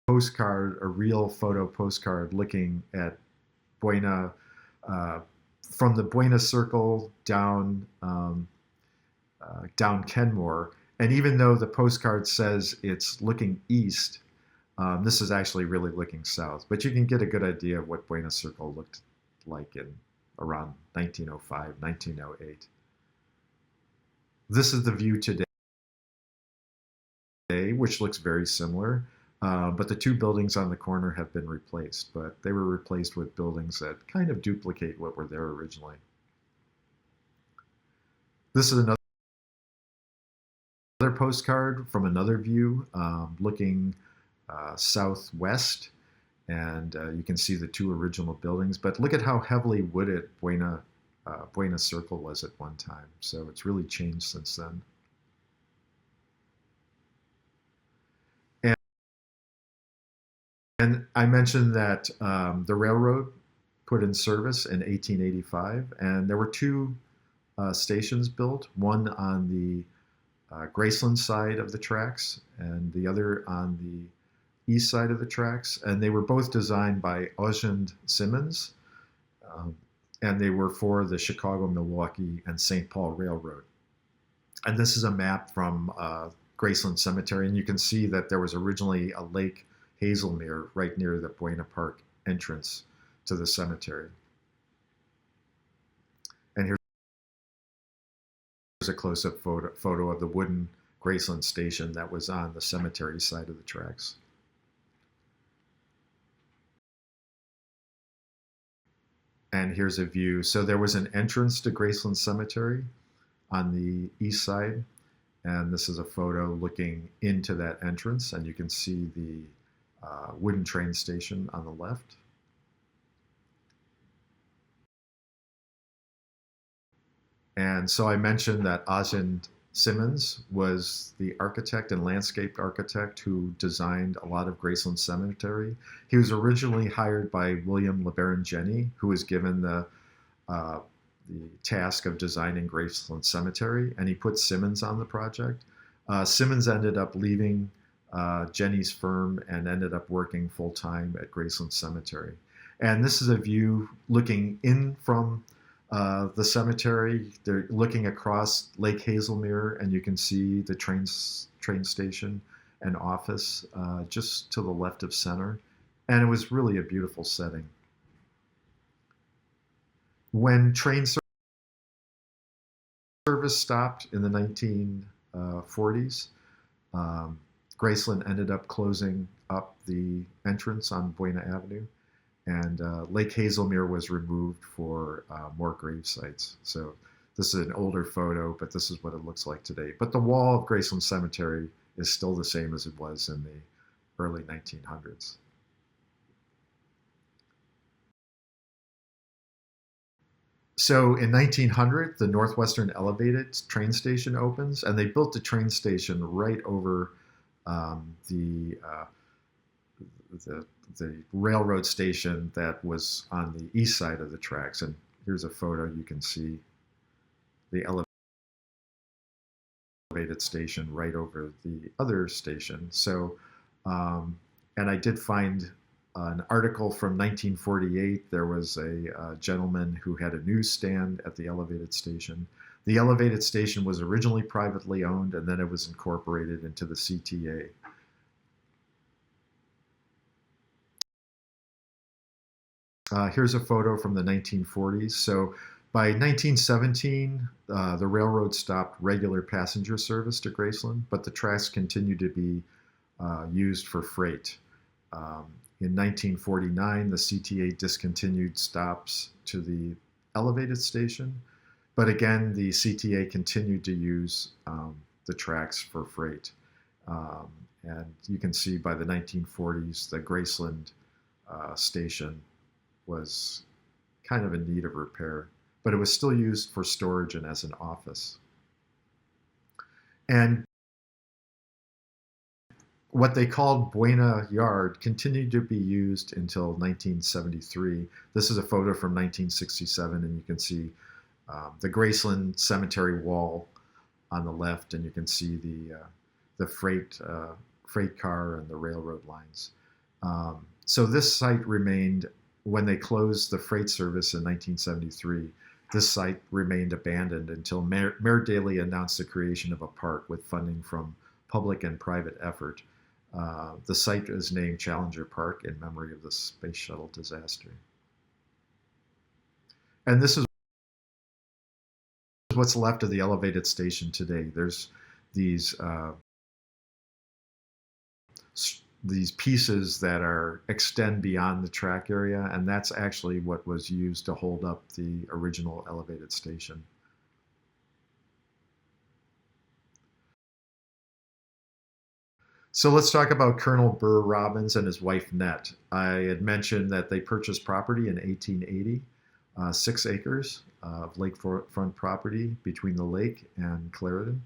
postcard, a real photo postcard looking at Buena, from the Buena Circle down Kenmore. And even though the postcard says it's looking east, this is actually really looking south. But you can get a good idea of what Buena Circle looked like in around 1905, 1908. This is the view today, which looks very similar. But the two buildings on the corner have been replaced. But they were replaced with buildings that kind of duplicate what were there originally. This is another postcard from another view, looking southwest, and you can see the two original buildings. But look at how heavily wooded Buena Circle was at one time. So it's really changed since then. And I mentioned that the railroad put in service in 1885, and there were two stations built, one on the Graceland side of the tracks and the other on the east side of the tracks, and they were both designed by Eugene Simmons, um, and they were for the Chicago, Milwaukee, and St. Paul Railroad. And this is a map from Graceland Cemetery, and you can see that there was originally a Lake Hazelmere right near the Buena Park entrance to the cemetery. And here's a close-up photo of the wooden Graceland station that was on the cemetery side of the tracks. And here's a view. So there was an entrance to Graceland Cemetery on the east side, and this is a photo looking into that entrance, and you can see the wooden train station on the left. And so I mentioned that Eugene Simmons was the architect and landscape architect who designed a lot of Graceland Cemetery. He was originally hired by William LeBaron Jenney, who was given the task of designing Graceland Cemetery, and he put Simmons on the project. Simmons ended up leaving Jenney's firm and ended up working full-time at Graceland Cemetery. And this is a view looking in from the cemetery. They're looking across Lake Hazelmere, and you can see the train station and office just to the left of center. And it was really a beautiful setting. When train service stopped in the 1940s, Graceland ended up closing up the entrance on Buena Avenue, and Lake Hazelmere was removed for more grave sites. So this is an older photo, but this is what it looks like today. But the wall of Graceland Cemetery is still the same as it was in the early 1900s. So in 1900, the Northwestern Elevated train station opens, and they built the train station right over the railroad station that was on the east side of the tracks. And here's a photo. You can see the elevated station right over the other station. So, and I did find an article from 1948. There was a gentleman who had a newsstand at the elevated station. The elevated station was originally privately owned, and then it was incorporated into the CTA. Here's a photo from the 1940s. So by 1917, the railroad stopped regular passenger service to Graceland, but the tracks continued to be used for freight. In 1949, the CTA discontinued stops to the elevated station, but again, the CTA continued to use the tracks for freight. And you can see by the 1940s, the Graceland station was kind of in need of repair, but it was still used for storage and as an office. And what they called Buena Yard continued to be used until 1973. This is a photo from 1967, and you can see the Graceland Cemetery wall on the left, and you can see the freight car and the railroad lines. So this site remained, when they closed the freight service in 1973, this site remained abandoned until Mayor Daley announced the creation of a park with funding from public and private effort. The site is named Challenger Park in memory of the space shuttle disaster. And this is what's left of the elevated station today. There's these pieces that extend beyond the track area, and that's actually what was used to hold up the original elevated station. So let's talk about Colonel Burr Robbins and his wife Nett. I had mentioned that they purchased property in 1880, 6 acres of lakefront property between the lake and Clarendon.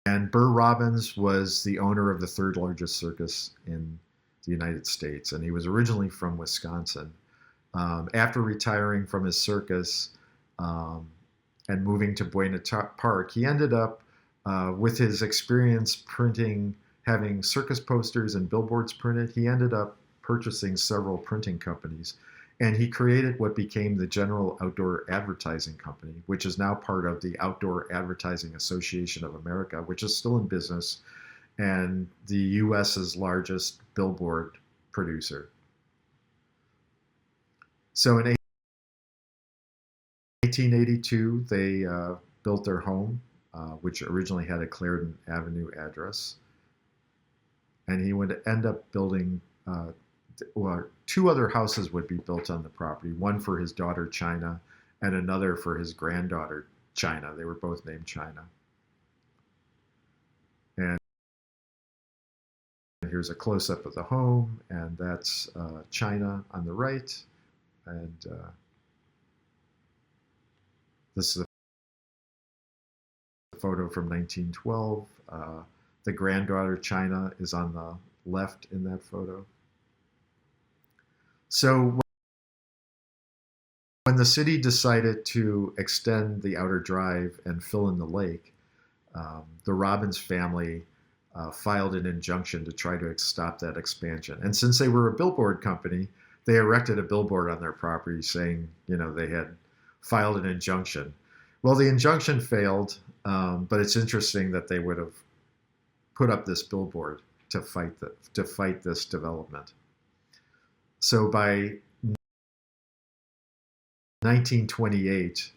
And Burr Robbins was the owner of the 3rd largest circus in the United States, and he was originally from Wisconsin. After retiring from his circus and moving to Buena Park, he ended up With his experience printing, having circus posters and billboards printed, he ended up purchasing several printing companies. And he created what became the General Outdoor Advertising Company, which is now part of the Outdoor Advertising Association of America, which is still in business and the US's largest billboard producer. So in 1882, they built their home, which originally had a Clarendon Avenue address. And he would end up building, well, two other houses would be built on the property, one for his daughter China and another for his granddaughter China. They were both named China. And here's a close-up of the home, and that's China on the right. And this is a photo from 1912. The granddaughter China is on the left in that photo. So when the city decided to extend the outer drive and fill in the lake, the Robbins family filed an injunction to try to stop that expansion. And since they were a billboard company, they erected a billboard on their property saying, they had filed an injunction. Well, the injunction failed, but it's interesting that they would have put up this billboard to fight this development. So by 1928,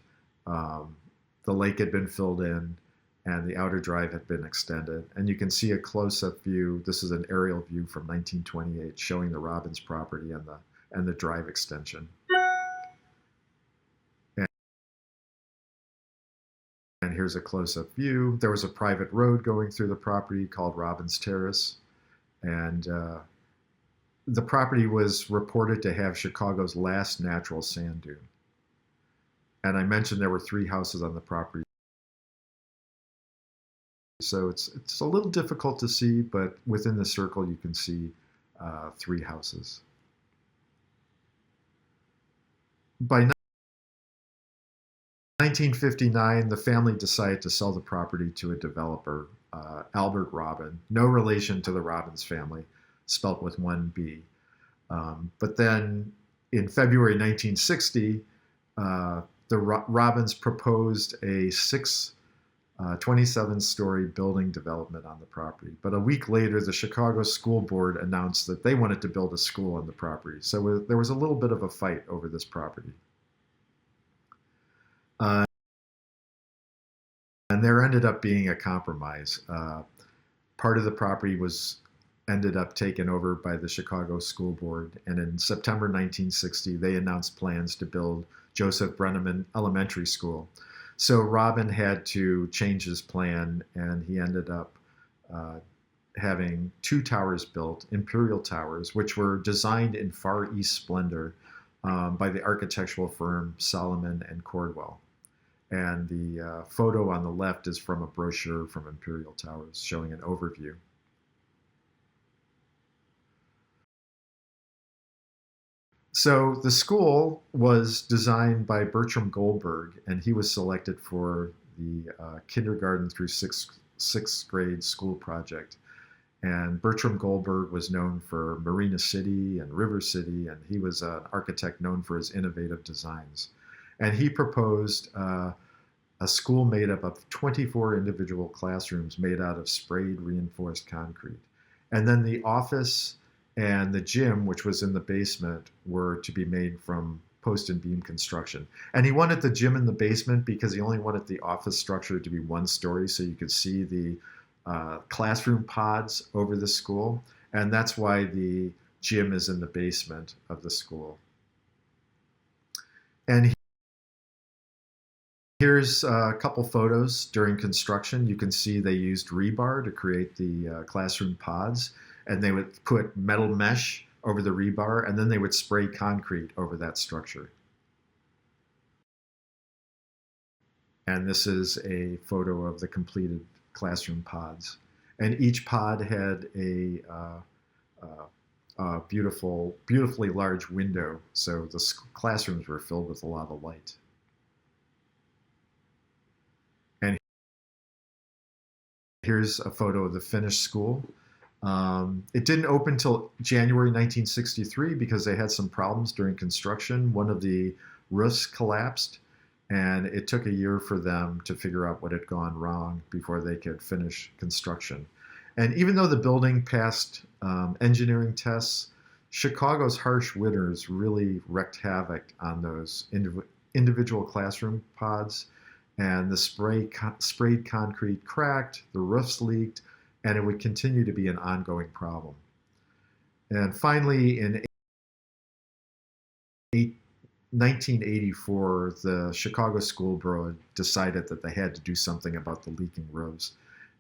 the lake had been filled in and the outer drive had been extended. And you can see a close-up view. This is an aerial view from 1928 showing the Robbins property and the drive extension. And here's a close-up view. There was a private road going through the property called Robbins Terrace. And the property was reported to have Chicago's last natural sand dune. And I mentioned there were 3 houses on the property. So it's a little difficult to see, but within the circle you can see 3 houses. By 1959, the family decided to sell the property to a developer, Albert Robin, no relation to the Robbins family, spelt with 1 B. But then in February 1960, the Robbins proposed a 27-story building development on the property. But a week later, the Chicago School Board announced that they wanted to build a school on the property. So there was a little bit of a fight over this property. And there ended up being a compromise. Part of the property ended up taken over by the Chicago School Board. And in September 1960, they announced plans to build Joseph Brenneman Elementary School. So Robin had to change his plan, and he ended up having 2 towers built, Imperial Towers, which were designed in Far East splendor by the architectural firm Solomon and Cordwell. And the photo on the left is from a brochure from Imperial Towers showing an overview. So the school was designed by Bertram Goldberg, and he was selected for the kindergarten through sixth grade school project. And Bertram Goldberg was known for Marina City and River City, and he was an architect known for his innovative designs. And he proposed a school made up of 24 individual classrooms made out of sprayed reinforced concrete. And then the office and the gym, which was in the basement, were to be made from post and beam construction. And he wanted the gym in the basement because he only wanted the office structure to be 1 story so you could see the classroom pods over the school. And that's why the gym is in the basement of the school. And here's a couple photos during construction. You can see they used rebar to create the classroom pods, and they would put metal mesh over the rebar, and then they would spray concrete over that structure. And this is a photo of the completed classroom pods. And each pod had a beautifully large window, so the classrooms were filled with a lot of light. And Here's a photo of the finished school. It didn't open until January 1963 because they had some problems during construction. One of the roofs collapsed, and it took a year for them to figure out what had gone wrong before they could finish construction. And even though the building passed engineering tests, Chicago's harsh winters really wreaked havoc on those individual classroom pods, and the sprayed concrete cracked, the roofs leaked, and it would continue to be an ongoing problem. And finally, in 1984, the Chicago School Board decided that they had to do something about the leaking roofs.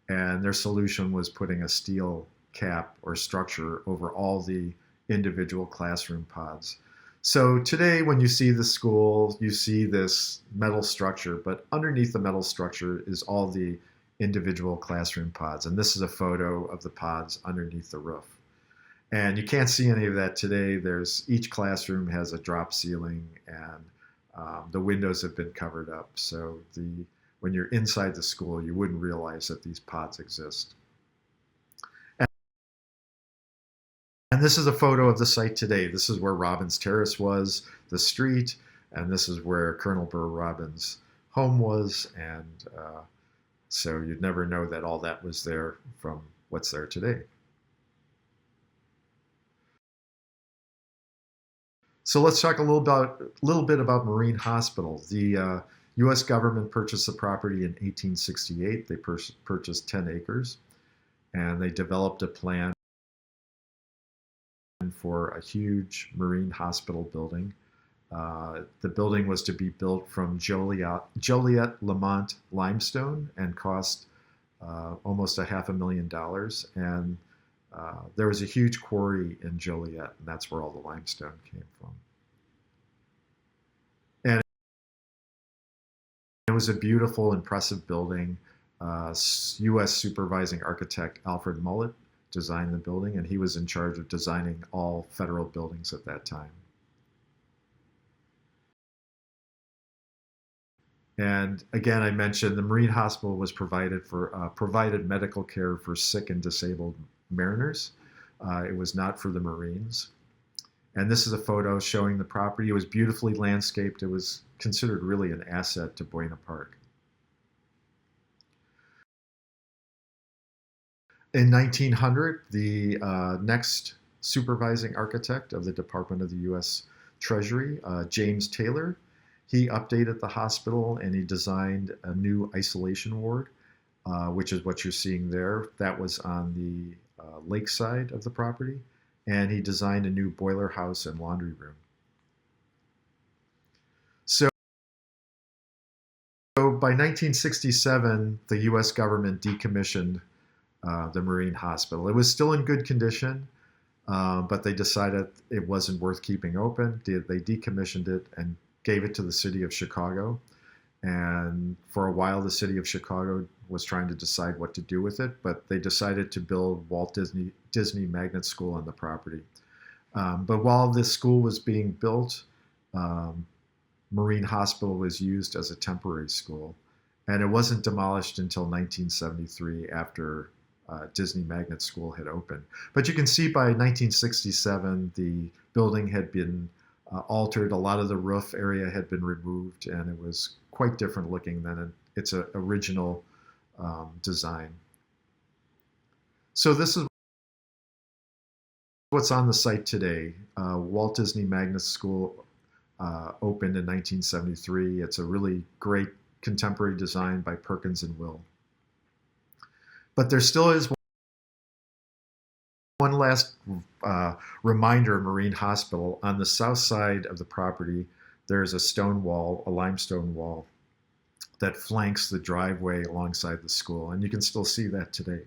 And their solution was putting a steel cap or structure over all the individual classroom pods. So today, when you see the school, you see this metal structure, but underneath the metal structure is all the individual classroom pods. And this is a photo of the pods underneath the roof. And you can't see any of that today. Each classroom has a drop ceiling, and the windows have been covered up. So when you're inside the school, you wouldn't realize that these pods exist. And this is a photo of the site today. This is where Robbins Terrace was, the street, and this is where Colonel Burr Robbins' home was. And so you'd never know that all that was there from what's there today. So let's talk a little bit about Marine Hospital. The U.S. government purchased the property in 1868. They purchased 10 acres, and they developed a plan for a huge Marine Hospital building. The building was to be built from Joliet Lamont limestone and cost almost $500,000. And there was a huge quarry in Joliet, and that's where all the limestone came from. And it was a beautiful, impressive building. U.S. supervising architect Alfred Mullett designed the building, and he was in charge of designing all federal buildings at that time. And again, I mentioned the Marine Hospital was provided medical care for sick and disabled mariners. It was not for the Marines. And this is a photo showing the property. It was beautifully landscaped. It was considered really an asset to Buena Park. In 1900, the next supervising architect of the Department of the U.S. Treasury, James Taylor, he updated the hospital and he designed a new isolation ward, which is what you're seeing there. That was on the lakeside of the property. And he designed a new boiler house and laundry room. So by 1967, the U.S. government decommissioned the Marine Hospital. It was still in good condition, but they decided it wasn't worth keeping open. They decommissioned it and gave it to the city of Chicago. And for a while, the city of Chicago was trying to decide what to do with it, but they decided to build Walt Disney Magnet School on the property. But while this school was being built, Marine Hospital was used as a temporary school, and it wasn't demolished until 1973 after Disney Magnet School had opened. But you can see by 1967, the building had been altered. A lot of the roof area had been removed, and it was quite different looking than its original design. So this is what's on the site today. Walt Disney Magnet School opened in 1973. It's a really great contemporary design by Perkins and Will. But there still is one last reminder of Marine Hospital. On the south side of the property, there's a stone wall, a limestone wall, that flanks the driveway alongside the school, and you can still see that today.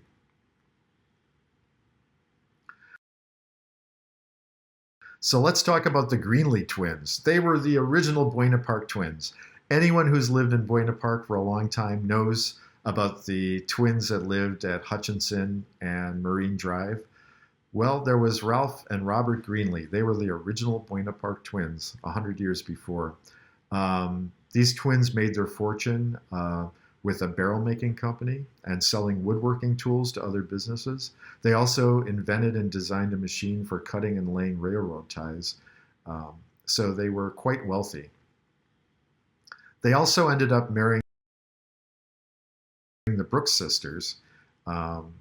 So let's talk about the Greenlee twins. They were the original Buena Park twins. Anyone who's lived in Buena Park for a long time knows about the twins that lived at Hutchinson and Marine Drive. Well, there was Ralph and Robert Greenlee. They were the original Buena Park twins 100 years before. These twins made their fortune with a barrel making company and selling woodworking tools to other businesses. They also invented and designed a machine for cutting and laying railroad ties. Um, so they were quite wealthy. They also ended up marrying the Brooks sisters. Um,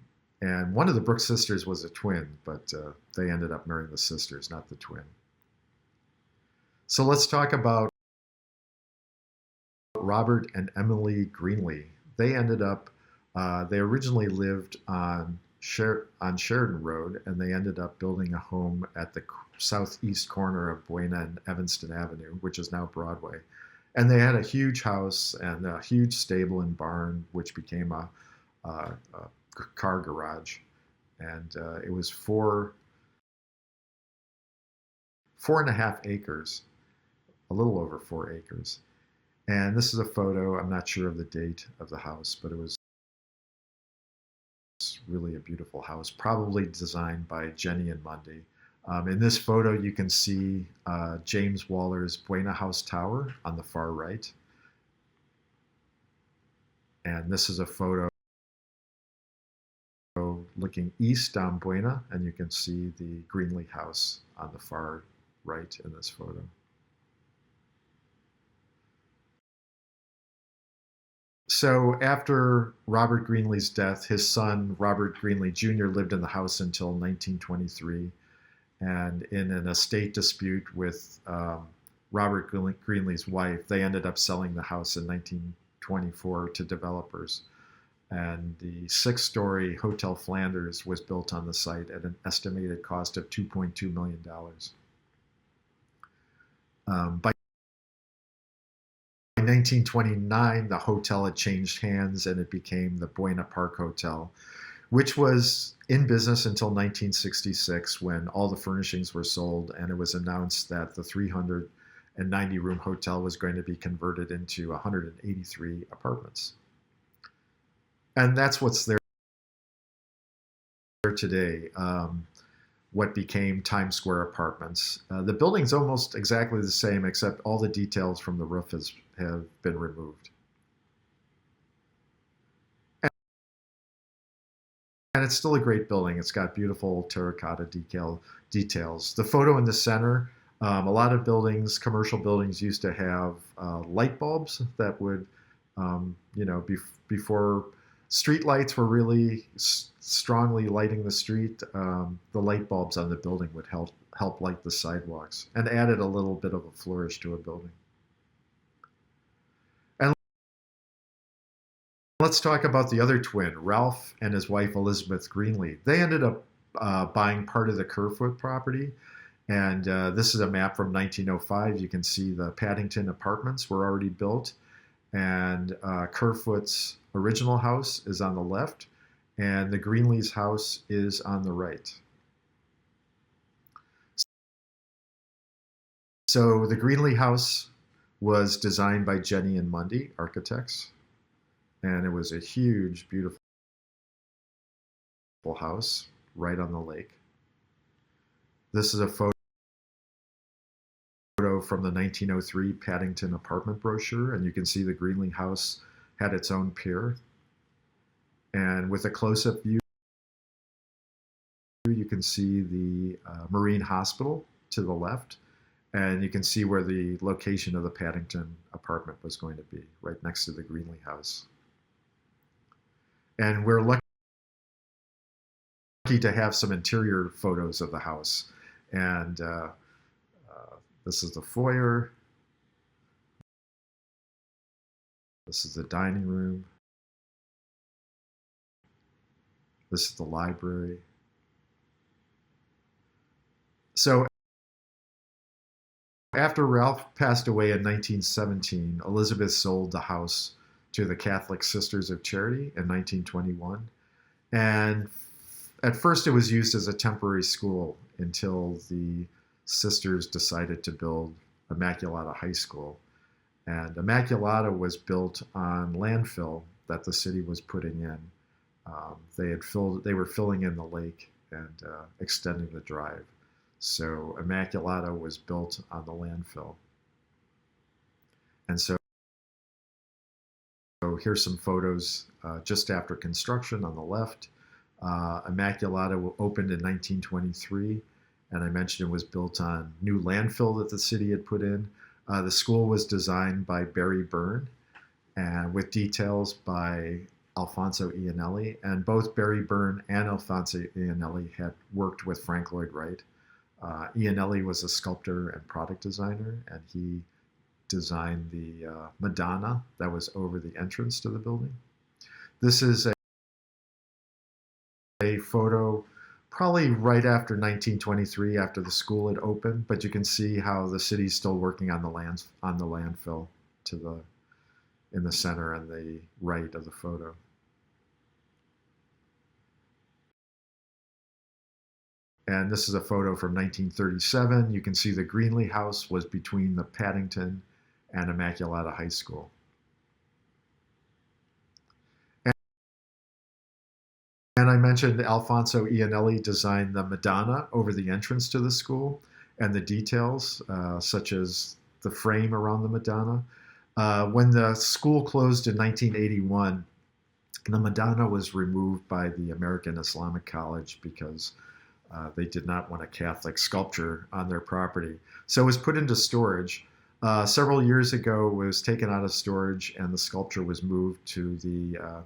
and one of the Brooks sisters was a twin, but they ended up marrying the sisters, not the twin. So let's talk about Robert and Emily Greenlee. They ended up, they originally lived on Sheridan Road, and they ended up building a home at the southeast corner of Buena and Evanston Avenue, which is now Broadway. And they had a huge house and a huge stable and barn, which became a car garage. And it was 4.5 acres, a little over 4 acres. And this is a photo. I'm not sure of the date of the house, but it was really a beautiful house, probably designed by Jenny and Mundy. In this photo, you can see James Waller's Buena House Tower on the far right. And this is a photo looking east on Buena, and you can see the Greenlee house on the far right in this photo. So after Robert Greenlee's death, his son, Robert Greenlee Jr., lived in the house until 1923. And in an estate dispute with Robert Greenlee's wife, they ended up selling the house in 1924 to developers. And the 6-story Hotel Flanders was built on the site at an estimated cost of $2.2 million. By 1929, the hotel had changed hands and it became the Buena Park Hotel, which was in business until 1966 when all the furnishings were sold and it was announced that the 390-room hotel was going to be converted into 183 apartments. And that's what's there today, what became Times Square Apartments. The building's almost exactly the same, except all the details from the roof have been removed. And it's still a great building. It's got beautiful terracotta details. The photo in the center, a lot of buildings, commercial buildings, used to have light bulbs that would, before street lights were really strongly lighting the street, the light bulbs on the building would help light the sidewalks and added a little bit of a flourish to a building. And let's talk about the other twin, Ralph and his wife Elizabeth Greenlee. They ended up buying part of the Kerfoot property. And this is a map from 1905. You can see the Paddington apartments were already built. And Kerfoot's original house is on the left, and the Greenlee's house is on the right. So the Greenlee house was designed by Jenny and Mundy, architects, and it was a huge, beautiful house right on the lake. This is a photo from the 1903 Paddington apartment brochure, and you can see the Greenlee house had its own pier. And with a close-up view, you can see the Marine Hospital to the left, and you can see where the location of the Paddington apartment was going to be, right next to the Greenlee house. And we're lucky to have some interior photos of the house. And this is the foyer. This is the dining room. This is the library. So after Ralph passed away in 1917, Elizabeth sold the house to the Catholic Sisters of Charity in 1921. And at first it was used as a temporary school until the sisters decided to build Immaculata High School. And Immaculata was built on landfill that the city was putting in. They were filling in the lake and extending the drive. So Immaculata was built on the landfill. And so here's some photos just after construction on the left. Immaculata opened in 1923, and I mentioned it was built on new landfill that the city had put in. The school was designed by Barry Byrne, and with details by Alfonso Iannelli. And both Barry Byrne and Alfonso Iannelli had worked with Frank Lloyd Wright. Iannelli was a sculptor and product designer, and he designed the Madonna that was over the entrance to the building. This is a photo probably right after 1923, after the school had opened, but you can see how the city's still working on the landfill in the center and the right of the photo. And this is a photo from 1937. You can see the Greenlee House was between the Paddington and Immaculata High School. And I mentioned Alfonso Iannelli designed the Madonna over the entrance to the school, and the details, such as the frame around the Madonna. When the school closed in 1981, the Madonna was removed by the American Islamic College because they did not want a Catholic sculpture on their property. So it was put into storage. Several years ago, it was taken out of storage, and the sculpture was moved to the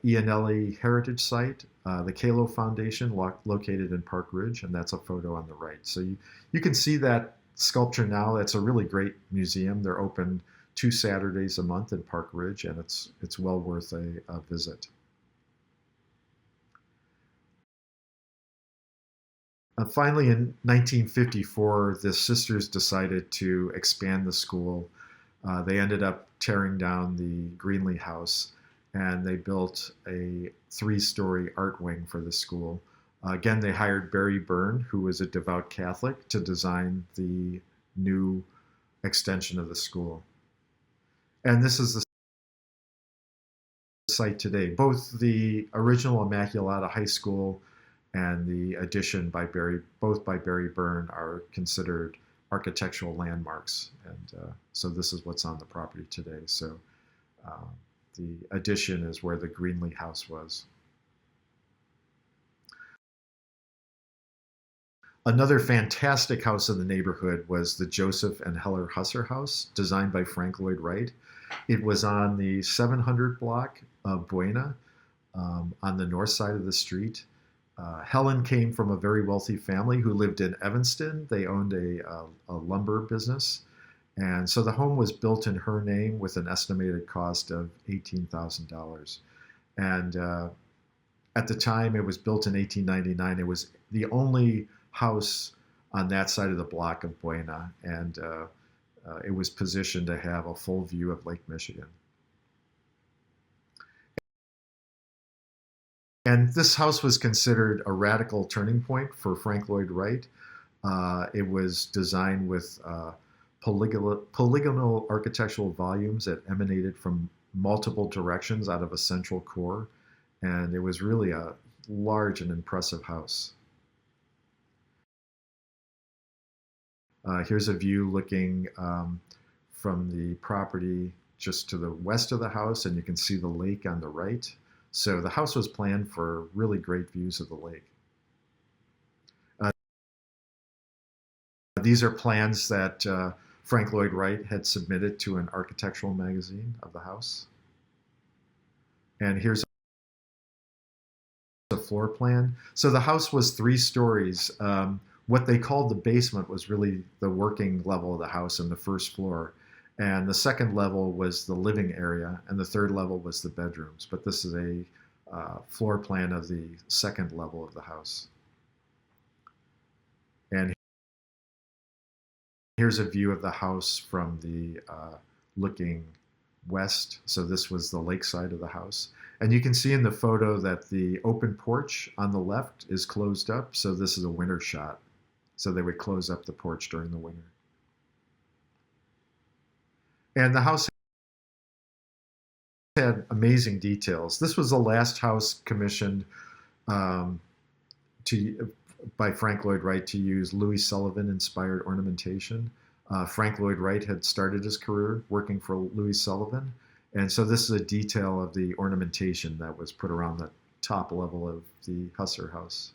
Iannelli Heritage Site, the Calo Foundation, located in Park Ridge, and that's a photo on the right. So you can see that sculpture now. It's a really great museum. They're open 2 Saturdays a month in Park Ridge, and it's well worth a visit. Finally, in 1954, the sisters decided to expand the school. They ended up tearing down the Greenlee House, and they built a 3-story art wing for the school. Again, they hired Barry Byrne, who was a devout Catholic, to design the new extension of the school. And this is the site today. Both the original Immaculata High School and the addition by Barry Byrne are considered architectural landmarks. And so this is what's on the property today. So the addition is where the Greenlee House was. Another fantastic house in the neighborhood was the Joseph and Heller Husser House, designed by Frank Lloyd Wright. It was on the 700 block of Buena, on the north side of the street. Helen came from a very wealthy family who lived in Evanston. They owned a lumber business. And so the home was built in her name with an estimated cost of $18,000. And at the time, it was built in 1899. It was the only house on that side of the block of Buena, and it was positioned to have a full view of Lake Michigan. And this house was considered a radical turning point for Frank Lloyd Wright. It was designed with polygonal architectural volumes that emanated from multiple directions out of a central core, and it was really a large and impressive house. Here's a view looking from the property just to the west of the house, and you can see the lake on the right. So the house was planned for really great views of the lake. These are plans that Frank Lloyd Wright had submitted to an architectural magazine of the house. And here's a floor plan. So the house was 3 stories. What they called the basement was really the working level of the house and the first floor. And the second level was the living area, and the third level was the bedrooms. But this is a floor plan of the second level of the house. And here's a view of the house from the looking west. So this was the lake side of the house. And you can see in the photo that the open porch on the left is closed up. So this is a winter shot. So they would close up the porch during the winter. And the house had amazing details. This was the last house commissioned by Frank Lloyd Wright to use Louis Sullivan-inspired ornamentation. Frank Lloyd Wright had started his career working for Louis Sullivan, And so this is a detail of the ornamentation that was put around the top level of the Husser house.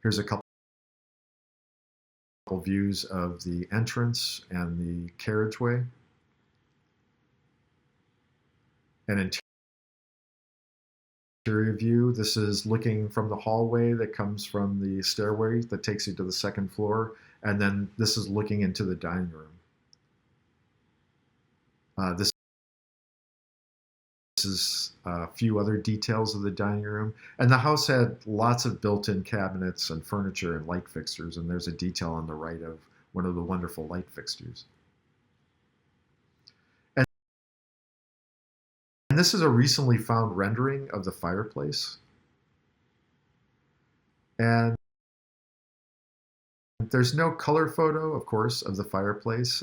Here's a couple views of the entrance and the carriageway. An interior view. This is looking from the hallway that comes from the stairway that takes you to the second floor. And then this is looking into the dining room. This is a few other details of the dining room. And the house had lots of built-in cabinets and furniture and light fixtures. And there's a detail on the right of one of the wonderful light fixtures. And this is a recently found rendering of the fireplace. And there's no color photo, of course, of the fireplace.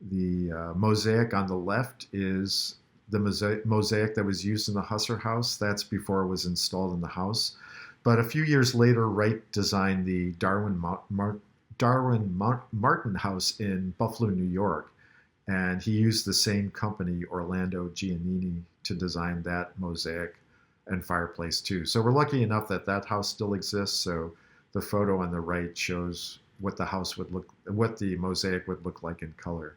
The mosaic on the left is the mosaic that was used in the Husser house. That's before it was installed in the house. But a few years later, Wright designed the Darwin Martin house in Buffalo, New York. And he used the same company, Orlando Giannini, to design that mosaic and fireplace too. So we're lucky enough that that house still exists. So the photo on the right shows what the house would look, what the mosaic would look like in color.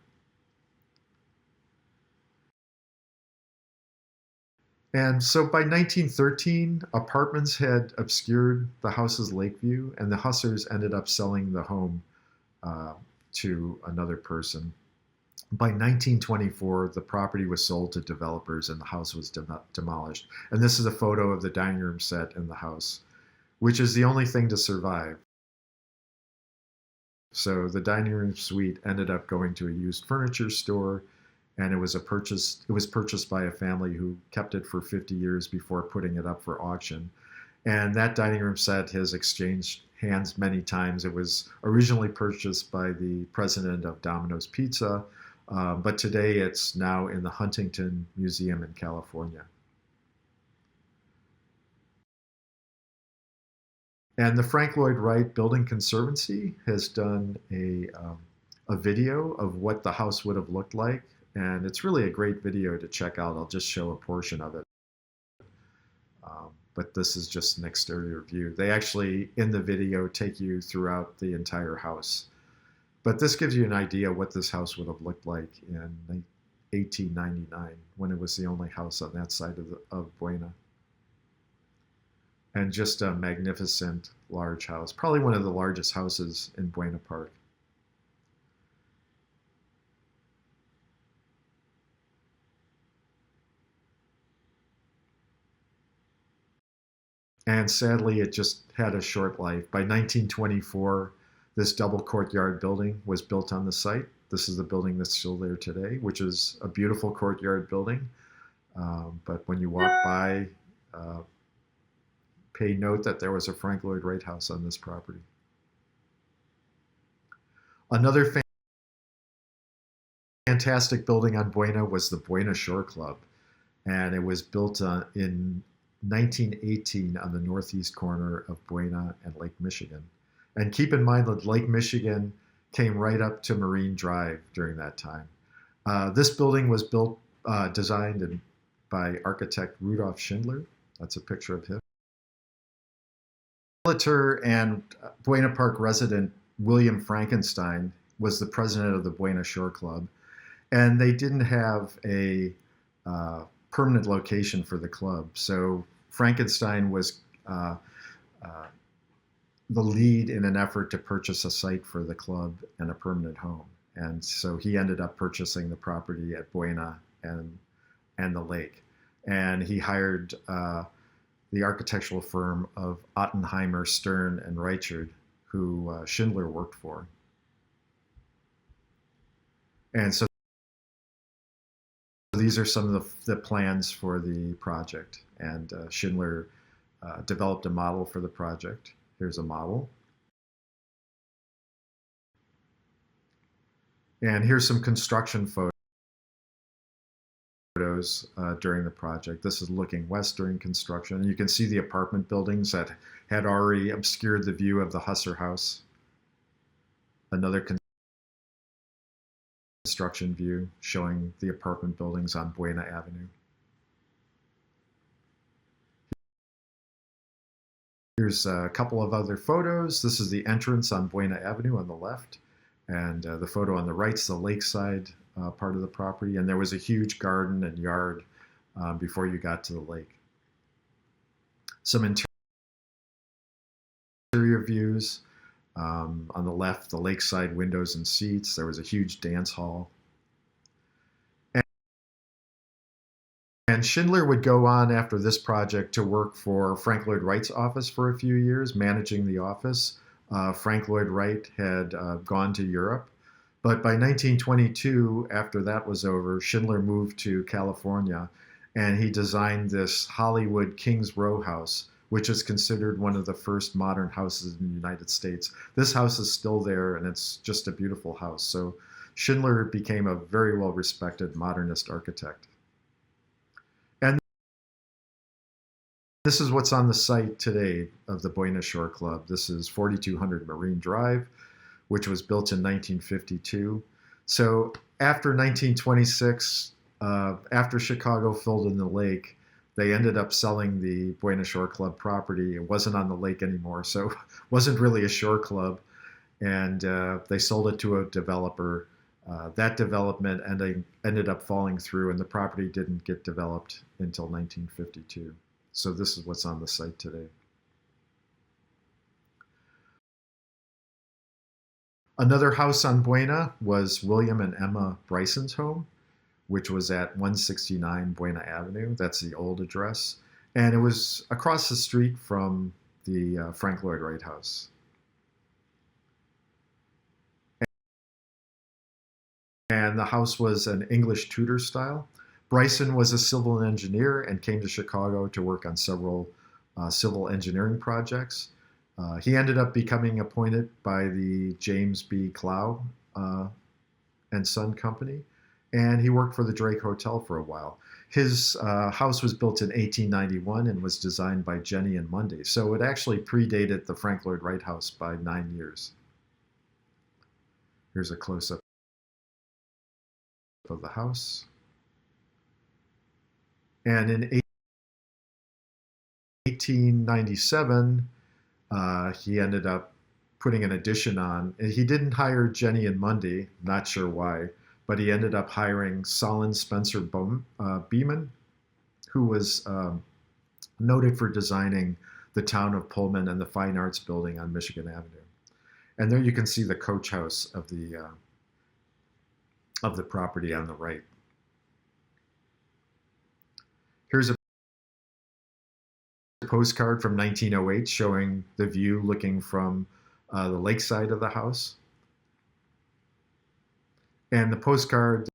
And so by 1913, apartments had obscured the house's lake view, and the Hussers ended up selling the home to another person. By 1924, the property was sold to developers and the house was demolished. And this is a photo of the dining room set in the house, which is the only thing to survive. So the dining room suite ended up going to a used furniture store, and it was purchased by a family who kept it for 50 years before putting it up for auction. And that dining room set has exchanged hands many times. It was originally purchased by the president of Domino's Pizza, but today it's now in the Huntington Museum in California. And the Frank Lloyd Wright Building Conservancy has done a video of what the house would have looked like. And it's really a great video to check out. I'll just show a portion of it. But this is just an exterior view. They actually, in the video, take you throughout the entire house. But this gives you an idea what this house would have looked like in 1899, when it was the only house on that side of Buena. And just a magnificent large house, probably one of the largest houses in Buena Park. And sadly, it just had a short life. By 1924, this double courtyard building was built on the site. This is the building that's still there today, which is a beautiful courtyard building. But when you walk by, pay note that there was a Frank Lloyd Wright house on this property. Another fantastic building on Buena was the Buena Shore Club. And it was built in 1918 on the northeast corner of Buena and Lake Michigan. And keep in mind that Lake Michigan came right up to Marine Drive during that time. This building was designed by architect Rudolf Schindler. That's a picture of him. Realtor and Buena Park resident William Frankenstein was the president of the Buena Shore Club. And they didn't have a permanent location for the club. So Frankenstein was the lead in an effort to purchase a site for the club and a permanent home. And so he ended up purchasing the property at Buena and the lake. And he hired the architectural firm of Ottenheimer, Stern, and Reichard, who Schindler worked for. And so these are some of the plans for the project, and Schindler developed a model for the project. Here's a model. And here's some construction photos during the project. This is looking west during construction. And you can see the apartment buildings that had already obscured the view of the Husser house. Another construction view showing the apartment buildings on Buena Avenue. Here's a couple of other photos. This is the entrance on Buena Avenue on the left, and the photo on the right is the lakeside part of the property, and there was a huge garden and yard before you got to the lake. Some interior views. On the left, the lakeside windows and seats. There was a huge dance hall. And Schindler would go on after this project to work for Frank Lloyd Wright's office for a few years, managing the office. Frank Lloyd Wright had gone to Europe. But by 1922, after that was over, Schindler moved to California, and he designed this Hollywood Kings Row house, which is considered one of the first modern houses in the United States. This house is still there, and it's just a beautiful house. So Schindler became a very well-respected modernist architect. And this is what's on the site today of the Buena Shore Club. This is 4200 Marine Drive, which was built in 1952. So after 1926, after Chicago filled in the lake, they ended up selling the Buena Shore Club property. It wasn't on the lake anymore, so it wasn't really a shore club. And they sold it to a developer. That development ended up falling through, and the property didn't get developed until 1952. So this is what's on the site today. Another house on Buena was William and Emma Bryson's home, which was at 169 Buena Avenue. That's the old address. And it was across the street from the Frank Lloyd Wright house. And the house was an English Tudor style. Bryson was a civil engineer and came to Chicago to work on several civil engineering projects. He ended up becoming appointed by the James B. Clough and Son Company, and he worked for the Drake Hotel for a while. His house was built in 1891 and was designed by Jenny and Mundy, so it actually predated the Frank Lloyd Wright house by 9 years. Here's a close-up of the house. And in 1897, he ended up putting an addition on. He didn't hire Jenny and Mundy, not sure why, but he ended up hiring Solon Spencer Beeman, who was noted for designing the town of Pullman and the Fine Arts Building on Michigan Avenue. And there you can see the coach house of the property on the right. Here's a postcard from 1908 showing the view looking from the lakeside of the house. And the postcard,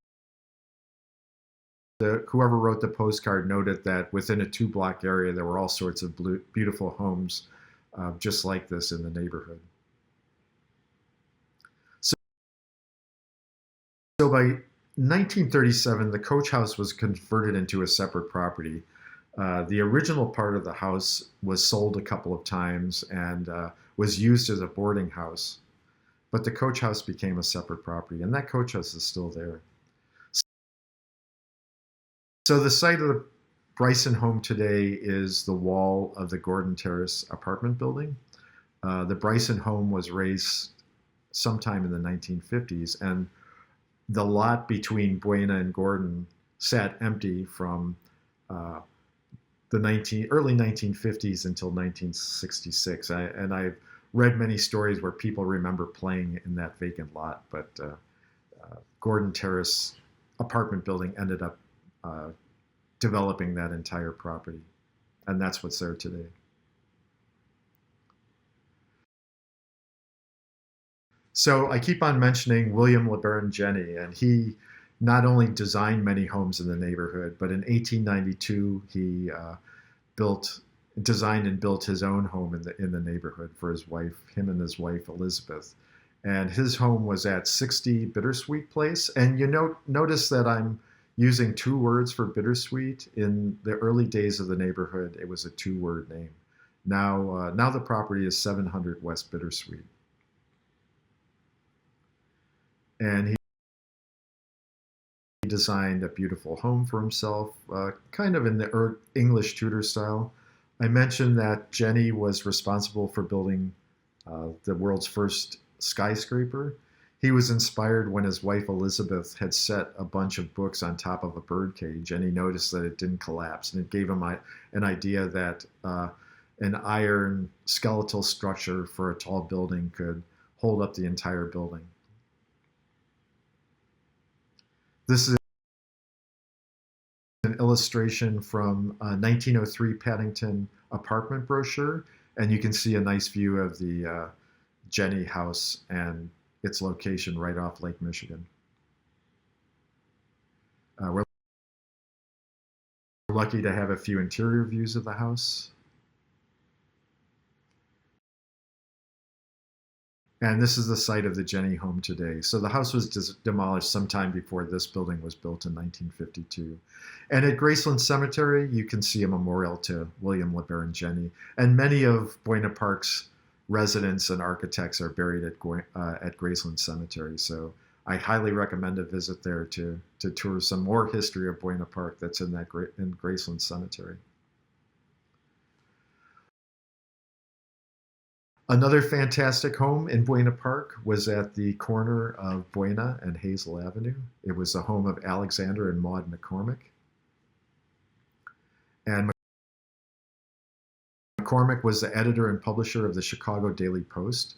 whoever wrote the postcard noted that within a 2-block area there were all sorts of beautiful homes just like this in the neighborhood. So by 1937, the coach house was converted into a separate property. The original part of the house was sold a couple of times and was used as a boarding house, but the coach house became a separate property, and that coach house is still there. So the site of the Bryson home today is the wall of the Gordon Terrace apartment building. The Bryson home was raised sometime in the 1950s, and the lot between Buena and Gordon sat empty from the early 1950s until 1966. And I've read many stories where people remember playing in that vacant lot, but Gordon Terrace apartment building ended up developing that entire property, and that's what's there today. So I keep on mentioning William LeBaron Jenney, and he not only designed many homes in the neighborhood, but in 1892 he designed and built his own home in the neighborhood for his wife, him and his wife Elizabeth. And his home was at 60 Bittersweet Place. And you notice that I'm using 2 words for Bittersweet. In the early days of the neighborhood, it was a 2-word name. Now the property is 700 West Bittersweet. And designed a beautiful home for himself, kind of in the English Tudor style. I mentioned that Jenny was responsible for building the world's first skyscraper. He was inspired when his wife Elizabeth had set a bunch of books on top of a bird cage, and he noticed that it didn't collapse, and it gave him an idea that an iron skeletal structure for a tall building could hold up the entire building. This is an illustration from a 1903 Paddington apartment brochure, and you can see a nice view of the Jenny house and its location right off Lake Michigan. We're lucky to have a few interior views of the house. And this is the site of the Jenny home today. So the house was demolished sometime before this building was built in 1952. And at Graceland Cemetery, you can see a memorial to William LeBaron Jenny. And many of Buena Park's residents and architects are buried at Graceland Cemetery. So I highly recommend a visit there to tour some more history of Buena Park that's in Graceland Cemetery. Another fantastic home in Buena Park was at the corner of Buena and Hazel Avenue. It was the home of Alexander and Maud McCormick. And McCormick was the editor and publisher of the Chicago Daily Post.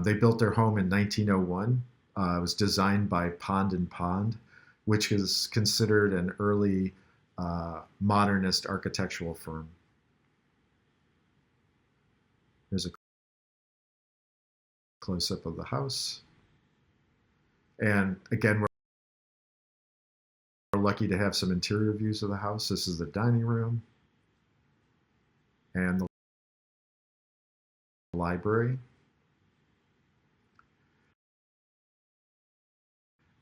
They built their home in 1901. It was designed by Pond and Pond, which is considered an early modernist architectural firm. Here's a close-up of the house. And again, we're lucky to have some interior views of the house. This is the dining room and the library.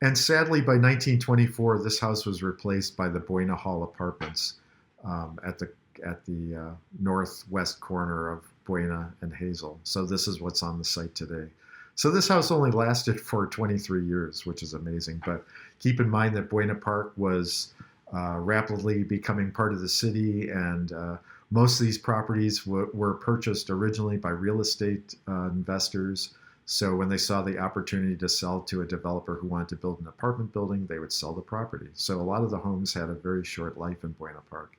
And sadly, by 1924, this house was replaced by the Buena Hall Apartments at the northwest corner of Buena and Hazel. So this is what's on the site today. So this house only lasted for 23 years, which is amazing. But keep in mind that Buena Park was rapidly becoming part of the city, and most of these properties were purchased originally by real estate investors. So when they saw the opportunity to sell to a developer who wanted to build an apartment building, they would sell the property. So a lot of the homes had a very short life in Buena Park.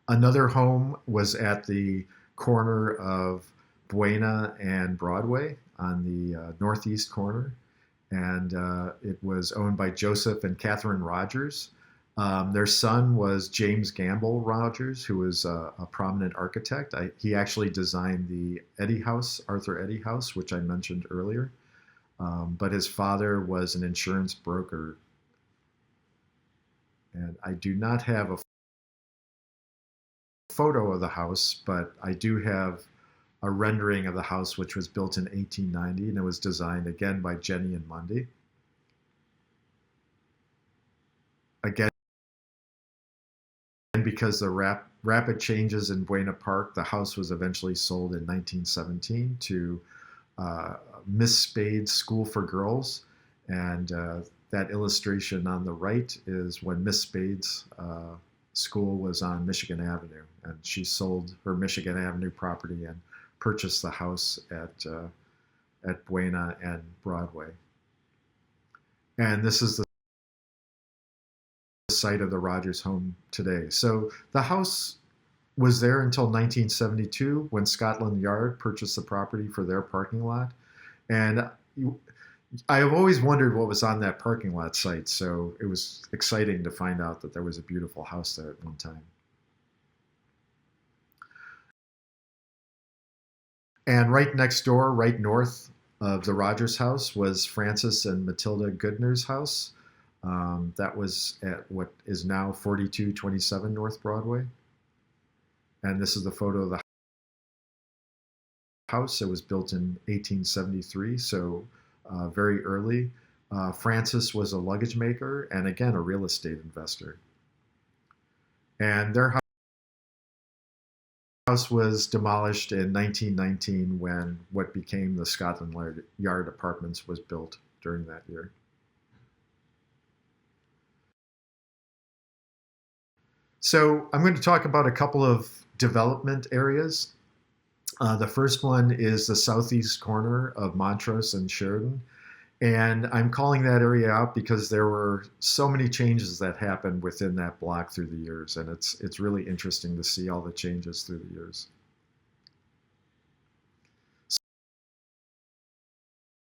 Another home was at the corner of Buena and Broadway on the northeast corner. And it was owned by Joseph and Catherine Rogers. Their son was James Gamble Rogers, who was a prominent architect. He actually designed the Eddy House, Arthur Eddy House, which I mentioned earlier. But his father was an insurance broker. And I do not have a photo of the house, but I do have a rendering of the house, which was built in 1890, and it was designed again by Jenny and Mundy. Again, because the rapid changes in Buena Park, the house was eventually sold in 1917 to Miss Spade's School for Girls, and that illustration on the right is when Miss Spade's school was on Michigan Avenue, and she sold her Michigan Avenue property and purchased the house at Buena and Broadway. And this is the site of the Rogers home today. So the house was there until 1972 when Scotland Yard purchased the property for their parking lot. And I have always wondered what was on that parking lot site, so it was exciting to find out that there was a beautiful house there at one time. And right next door, right north of the Rogers house, was Francis and Matilda Goodner's house. That was at what is now 4227 North Broadway. And this is the photo of the house. It was built in 1873, so very early. Francis was a luggage maker and, again, a real estate investor. And their house was demolished in 1919 when what became the Scotland Yard Apartments was built during that year. So I'm going to talk about a couple of development areas. The first one is the southeast corner of Montrose and Sheridan. And I'm calling that area out because there were so many changes that happened within that block through the years. And it's really interesting to see all the changes through the years.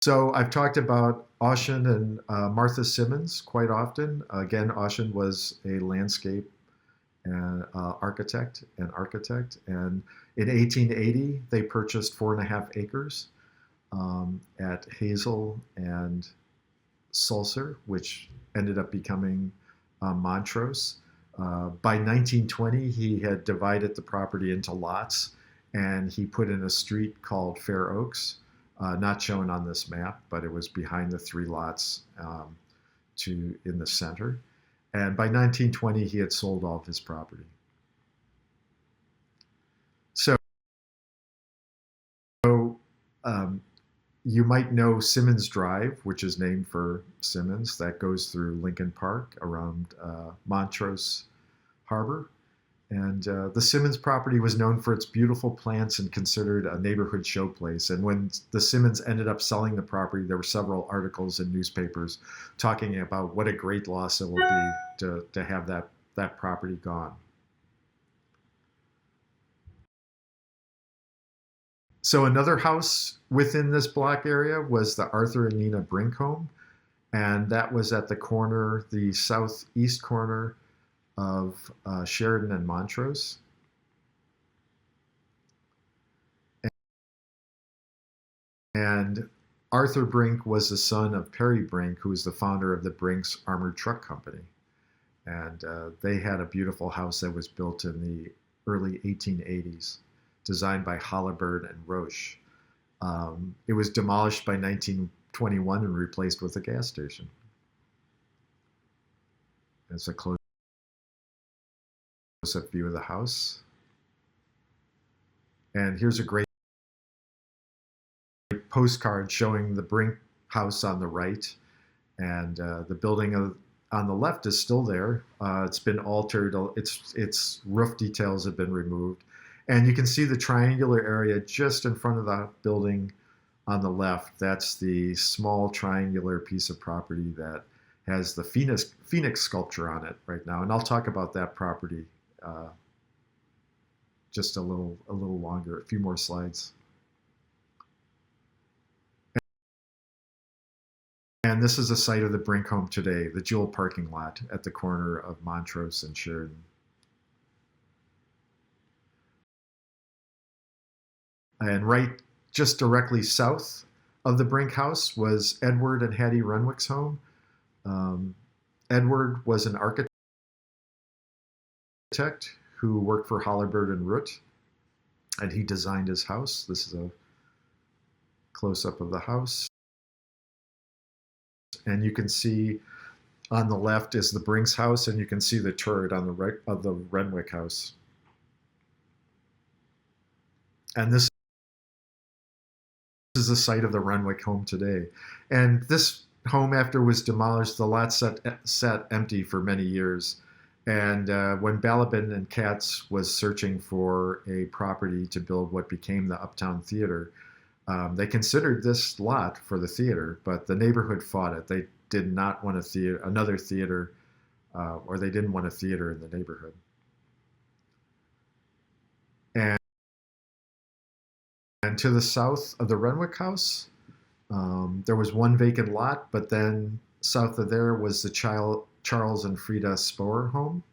So I've talked about Ossian and Martha Simmons quite often. Again, Ossian was a landscape and architect. And in 1880, they purchased 4.5 acres at Hazel and Sulcer, which ended up becoming Montrose. By 1920, he had divided the property into lots, and he put in a street called Fair Oaks, not shown on this map, but it was behind the 3 lots in the center. And by 1920, he had sold all of his property. So um, you might know Simmons Drive, which is named for Simmons. That goes through Lincoln Park around Montrose Harbor. And the Simmons property was known for its beautiful plants and considered a neighborhood showplace. And when the Simmons ended up selling the property, there were several articles in newspapers talking about what a great loss it will be to have that property gone. So another house within this block area was the Arthur and Nina Brink home. And that was at the southeast corner of Sheridan and Montrose. And Arthur Brink was the son of Perry Brink, who was the founder of the Brinks Armored Truck Company. And they had a beautiful house that was built in the early 1880s, designed by Halliburton and Roche. It was demolished by 1921 and replaced with a gas station. It's a close-up view of the house. And here's a great postcard showing the Brink house on the right, and the building on the left is still there. It's been altered. Its roof details have been removed, and you can see the triangular area just in front of the building on the left. That's the small triangular piece of property that has the Phoenix sculpture on it right now, and I'll talk about that property just a little longer, a few more slides. And this is the site of the Brink home today, the Jewel parking lot at the corner of Montrose and Sheridan. And right just directly south of the Brink house was Edward and Hattie Renwick's home. Edward was an architect who worked for Halliburton and Root, and he designed his house. This is a close-up of the house. And you can see on the left is the Brinks house, and you can see the turret on the right of the Renwick house. And this is the site of the Renwick home today. And this home, after it was demolished, the lot sat empty for many years. And when Balabin and Katz was searching for a property to build what became the Uptown Theater, they considered this lot for the theater, but the neighborhood fought it. They did not want another theater, or they didn't want a theater in the neighborhood. And to the south of the Renwick house, there was one vacant lot, but then south of there was the Charles and Frida Spohr home.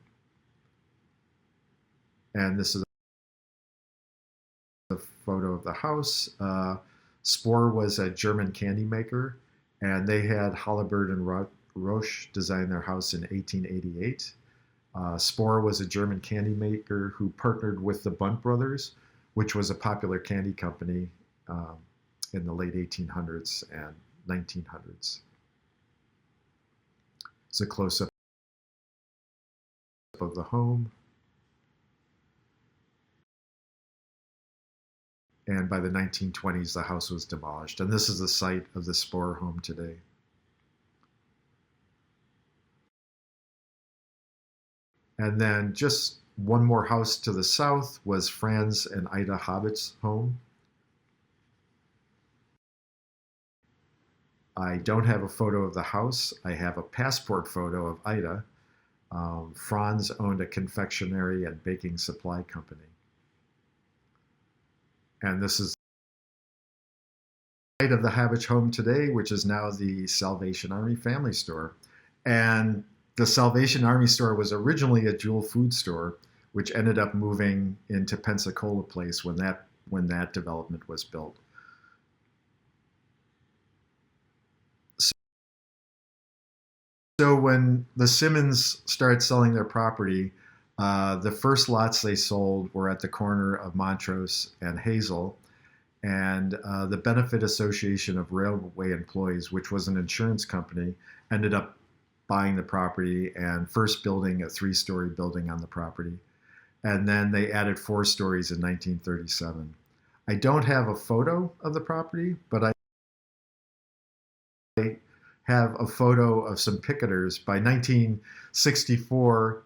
And this is a photo of the house. Spohr was a German candy maker, and they had Halliburton and Roche design their house in 1888. Spohr was a German candy maker who partnered with the Bundt brothers, which was a popular candy company in the late 1800s and 1900s. It's a close-up of the home. And by the 1920s, the house was demolished. And this is the site of the Sporer home today. And then just one more house to the south was Franz and Ida Hobbit's home. I don't have a photo of the house. I have a passport photo of Ida. Franz owned a confectionery and baking supply company. And this is the site of the Habich home today, which is now the Salvation Army Family Store. And the Salvation Army store was originally a Jewel food store, which ended up moving into Pensacola Place when that development was built. So when the Simmons started selling their property, the first lots they sold were at the corner of Montrose and Hazel. And the Benefit Association of Railway Employees, which was an insurance company, ended up buying the property and first building a 3-story building on the property. And then they added 4 stories in 1937. I don't have a photo of the property, but I have a photo of some picketers. By 1964,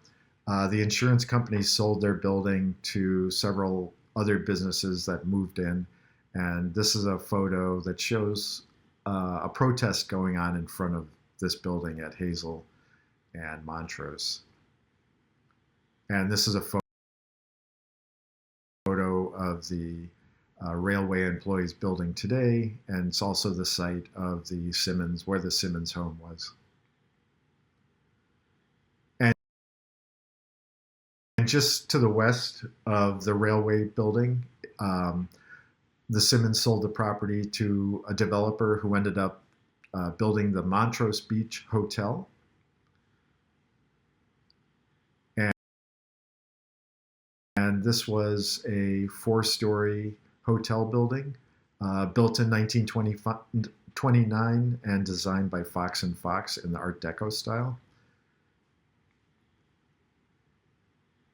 the insurance company sold their building to several other businesses that moved in. And this is a photo that shows a protest going on in front of this building at Hazel and Montrose. And this is a photo of the railway employees building today, and it's also the site of the Simmons, where the Simmons home was. And just to the west of the railway building, the Simmons sold the property to a developer who ended up building the Montrose Beach Hotel. And this was a 4-story hotel building built in 1929 and designed by Fox and Fox in the Art Deco style.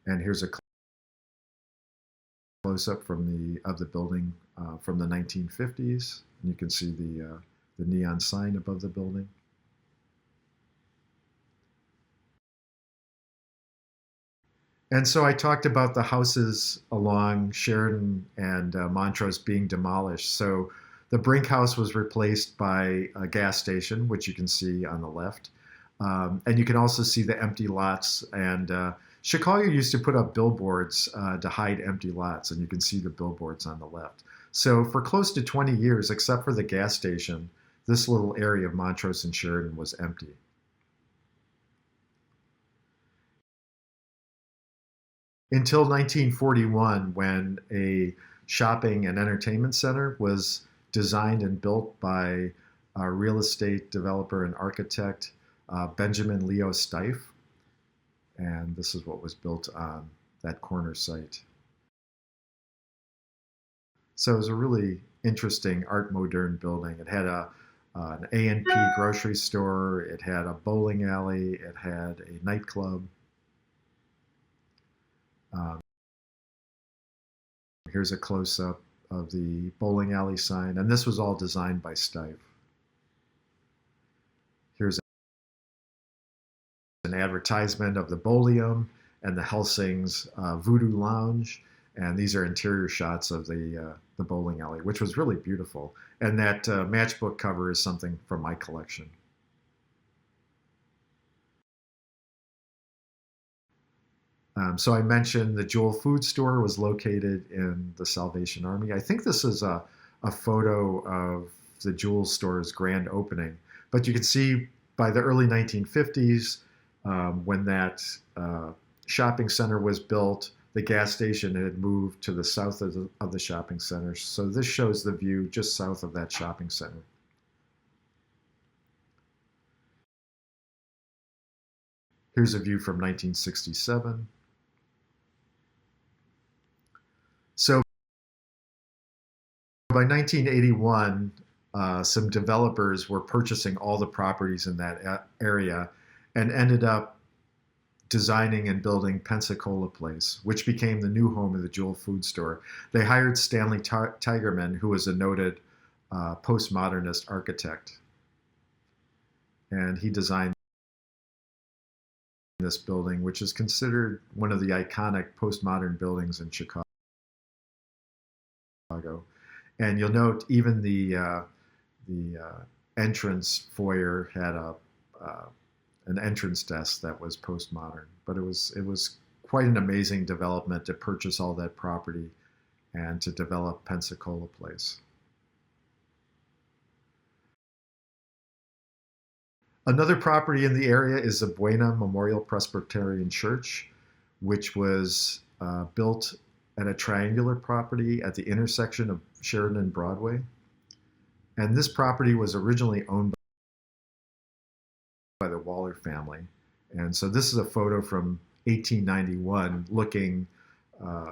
And here's a close-up of the building from the 1950s. And you can see the neon sign above the building. And so I talked about the houses along Sheridan and Montrose being demolished. So the Brink House was replaced by a gas station, which you can see on the left. And you can also see the empty lots. And Chicago used to put up billboards to hide empty lots, and you can see the billboards on the left. So for close to 20 years, except for the gas station, this little area of Montrose and Sheridan was empty. Until 1941, when a shopping and entertainment center was designed and built by a real estate developer and architect, Benjamin Leo Steiff. And this is what was built on that corner site. So it was a really interesting Art Moderne building. It had an A&P grocery store, it had a bowling alley, it had a nightclub. Here's a close-up of the bowling alley sign, and this was all designed by Steiff. Here's an advertisement of the Bolium and the Helsing's Voodoo Lounge, and these are interior shots of the bowling alley, which was really beautiful. And that matchbook cover is something from my collection. So I mentioned the Jewel Food Store was located in the Salvation Army. I think this is a photo of the Jewel store's grand opening. But you can see by the early 1950s, when that shopping center was built, the gas station had moved to the south of the shopping center. So this shows the view just south of that shopping center. Here's a view from 1967. So by 1981, some developers were purchasing all the properties in that area and ended up designing and building Pensacola Place, which became the new home of the Jewel Food Store. They hired Stanley Tigerman, who was a noted postmodernist architect, and he designed this building, which is considered one of the iconic postmodern buildings in Chicago. And you'll note even the entrance foyer had an entrance desk that was postmodern, but it was quite an amazing development to purchase all that property and to develop Pensacola Place. Another property in the area is the Buena Memorial Presbyterian Church, which was built at a triangular property at the intersection of Sheridan and Broadway. And this property was originally owned by the Waller family. And so this is a photo from 1891 looking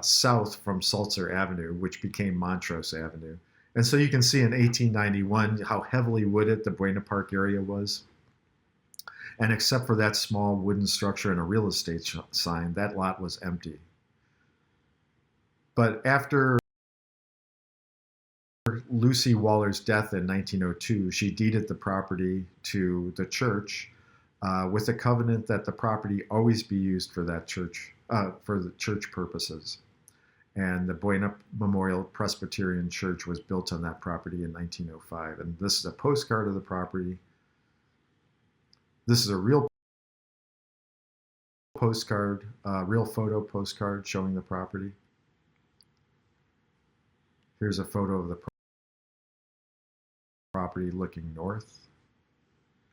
south from Sulzer Avenue, which became Montrose Avenue. And so you can see in 1891 how heavily wooded the Buena Park area was. And except for that small wooden structure and a real estate sign, that lot was empty. But after Lucy Waller's death in 1902, she deeded the property to the church with a covenant that the property always be used for that church, for the church purposes. And the Buena Memorial Presbyterian Church was built on that property in 1905. And this is a postcard of the property. This is a real postcard, real photo postcard showing the property. Here's a photo of the property looking north.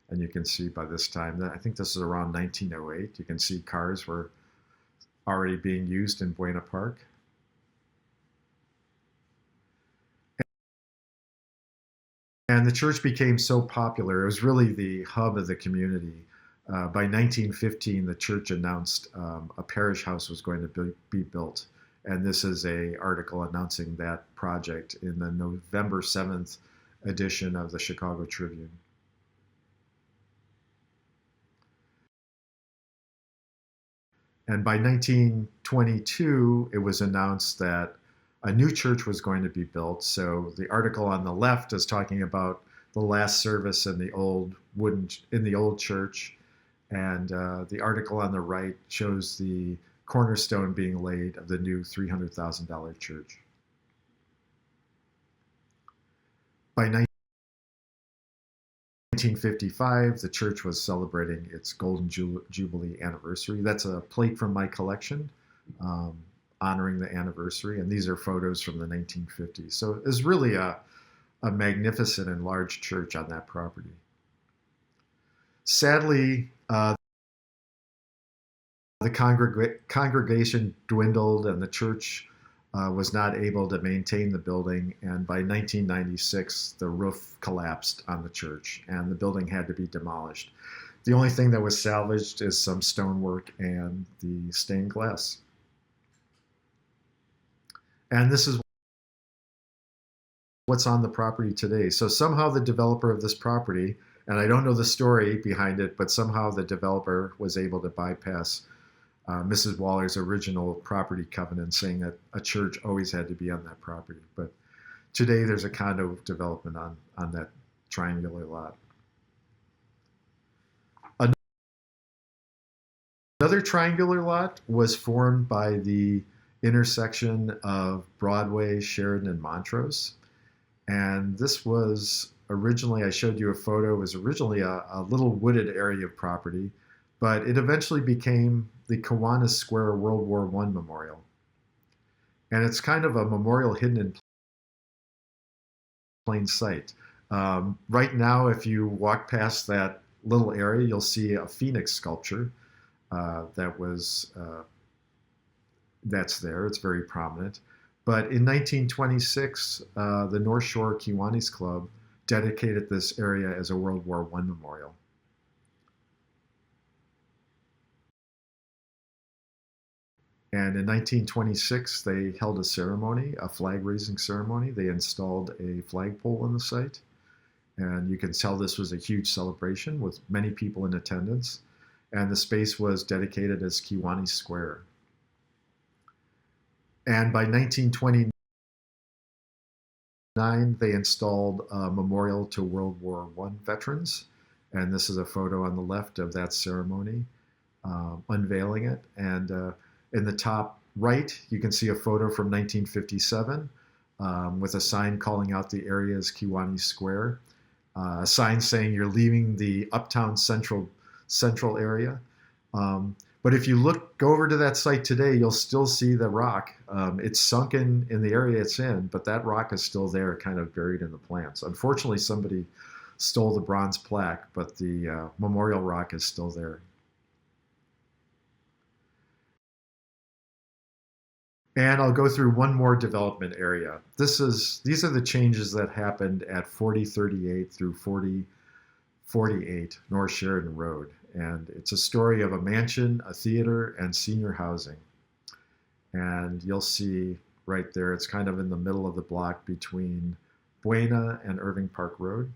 And you can see by this time, that I think this is around 1908, you can see cars were already being used in Buena Park. And the church became so popular, it was really the hub of the community. By 1915, the church announced a parish house was going to be built. And this is an article announcing that project in the November 7th edition of the Chicago Tribune. And by 1922, it was announced that a new church was going to be built. So the article on the left is talking about the last service in the old church, and the article on the right shows the cornerstone being laid of the new $300,000 church. By 1955, the church was celebrating its Golden Jubilee anniversary. That's a plate from my collection. Honoring the anniversary, and these are photos from the 1950s. So it was really a magnificent and large church on that property. Sadly, the congregation dwindled and the church was not able to maintain the building, and by 1996, the roof collapsed on the church and the building had to be demolished. The only thing that was salvaged is some stonework and the stained glass. And this is what's on the property today. So somehow the developer of this property, and I don't know the story behind it, but somehow the developer was able to bypass Mrs. Waller's original property covenant saying that a church always had to be on that property. But today there's a condo development on that triangular lot. Another triangular lot was formed by the intersection of Broadway, Sheridan, and Montrose. And this was originally, I showed you a photo, it was originally a little wooded area of property, but it eventually became the Kiwanis Square World War I Memorial. And it's kind of a memorial hidden in plain sight. Right now, if you walk past that little area, you'll see a phoenix sculpture that's there. It's very prominent. But in 1926, the North Shore Kiwanis Club dedicated this area as a World War I memorial. And in 1926, they held a ceremony, a flag-raising ceremony. They installed a flagpole on the site. And you can tell this was a huge celebration with many people in attendance. and the space was dedicated as Kiwani Square. And by 1929, they installed a memorial to World War I veterans. And this is a photo on the left of that ceremony, unveiling it. And in the top right, you can see a photo from 1957 with a sign calling out the area as Kiwani Square. A sign saying you're leaving the uptown central area. But if you go over to that site today, you'll still see the rock. It's sunken in the area it's in, but that rock is still there, kind of buried in the plants. Unfortunately, somebody stole the bronze plaque, but the memorial rock is still there. And I'll go through one more development area. These are the changes that happened at 4038 through 4048 North Sheridan Road. And it's a story of a mansion, a theater, and senior housing. And you'll see right there, it's kind of in the middle of the block between Buena and Irving Park Road.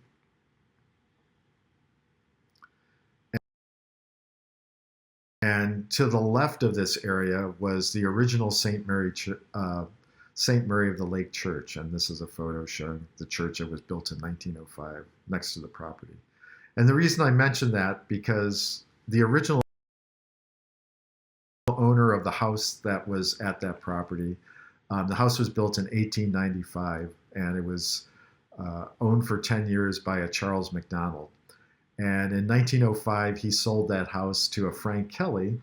And to the left of this area was the original St. Mary of the Lake Church. And this is a photo showing the church that was built in 1905 next to the property. And the reason I mention that, because the original owner of the house that was at that property, the house was built in 1895, and it was owned for 10 years by a Charles McDonald. And in 1905, he sold that house to a Frank Kelly,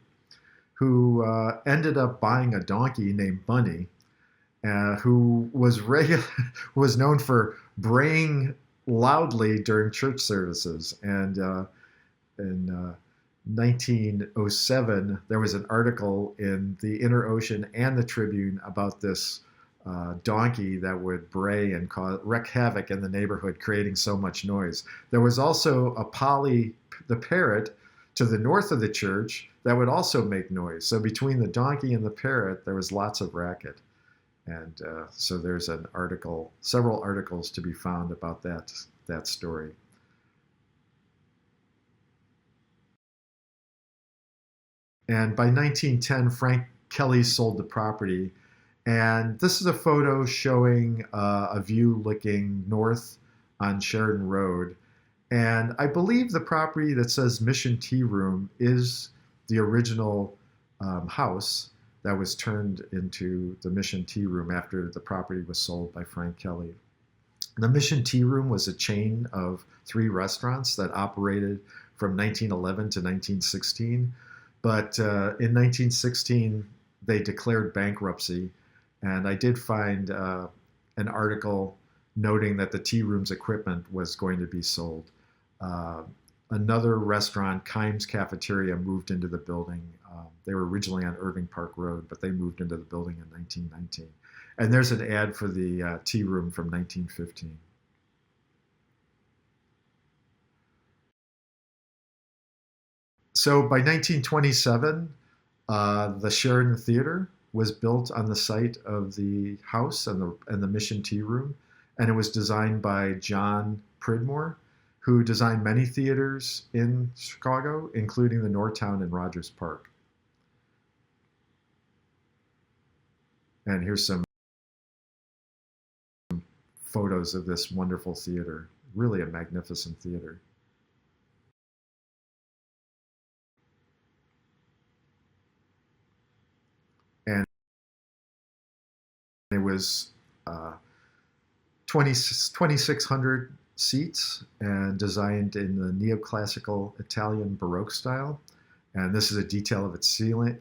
who ended up buying a donkey named Bunny, who was was known for braying loudly during church services. And in 1907, there was an article in the Inner Ocean and the Tribune about this donkey that would bray and wreak havoc in the neighborhood, creating so much noise. There was also a Polly the parrot to the north of the church that would also make noise. So between the donkey and the parrot, there was lots of racket. And so there's an article, several articles to be found about that story. And by 1910, Frank Kelly sold the property. And this is a photo showing a view looking north on Sheridan Road. And I believe the property that says Mission Tea Room is the original house that was turned into the Mission Tea Room after the property was sold by Frank Kelly. The Mission Tea Room was a chain of 3 restaurants that operated from 1911 to 1916. But in 1916, they declared bankruptcy. And I did find an article noting that the tea room's equipment was going to be sold. Another restaurant, Kimes Cafeteria, moved into the building. They were originally on Irving Park Road, but they moved into the building in 1919. And there's an ad for the tea room from 1915. So by 1927, the Sheridan Theater was built on the site of the house and the Mission Tea Room, and it was designed by John Pridmore, who designed many theaters in Chicago, including the Northtown and Rogers Park. And here's some photos of this wonderful theater. Really a magnificent theater. And it was 2,600 seats and designed in the neoclassical Italian Baroque style. And this is a detail of its ceiling.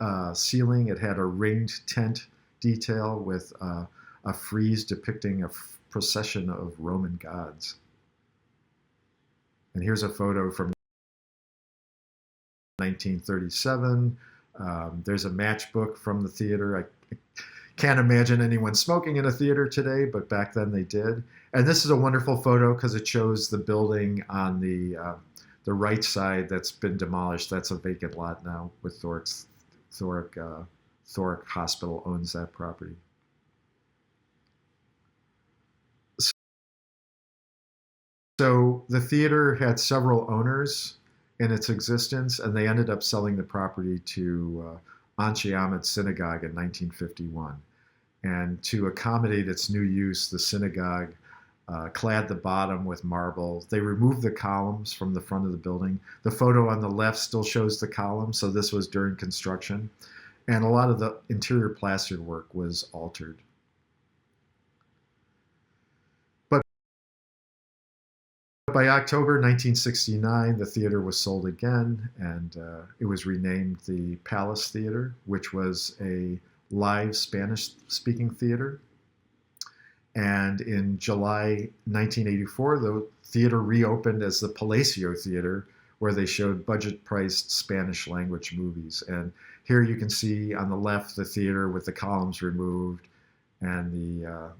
It had a ringed tent detail with a frieze depicting a procession of Roman gods. And here's a photo from 1937. There's a matchbook from the theater. I can't imagine anyone smoking in a theater today, but back then they did. And this is a wonderful photo because it shows the building on the right side that's been demolished. That's a vacant lot now with Thoric Hospital owns that property. So the theater had several owners, in its existence, and they ended up selling the property to Anshe Ahmed Synagogue in 1951. And to accommodate its new use, the synagogue clad the bottom with marble. They removed the columns from the front of the building. The photo on the left still shows the columns, so this was during construction. And a lot of the interior plaster work was altered. But by October 1969, the theater was sold again, and it was renamed the Palace Theater, which was a live Spanish-speaking theater. And in July 1984, the theater reopened as the Palacio Theater, where they showed budget-priced Spanish-language movies. And here you can see on the left the theater with the columns removed and the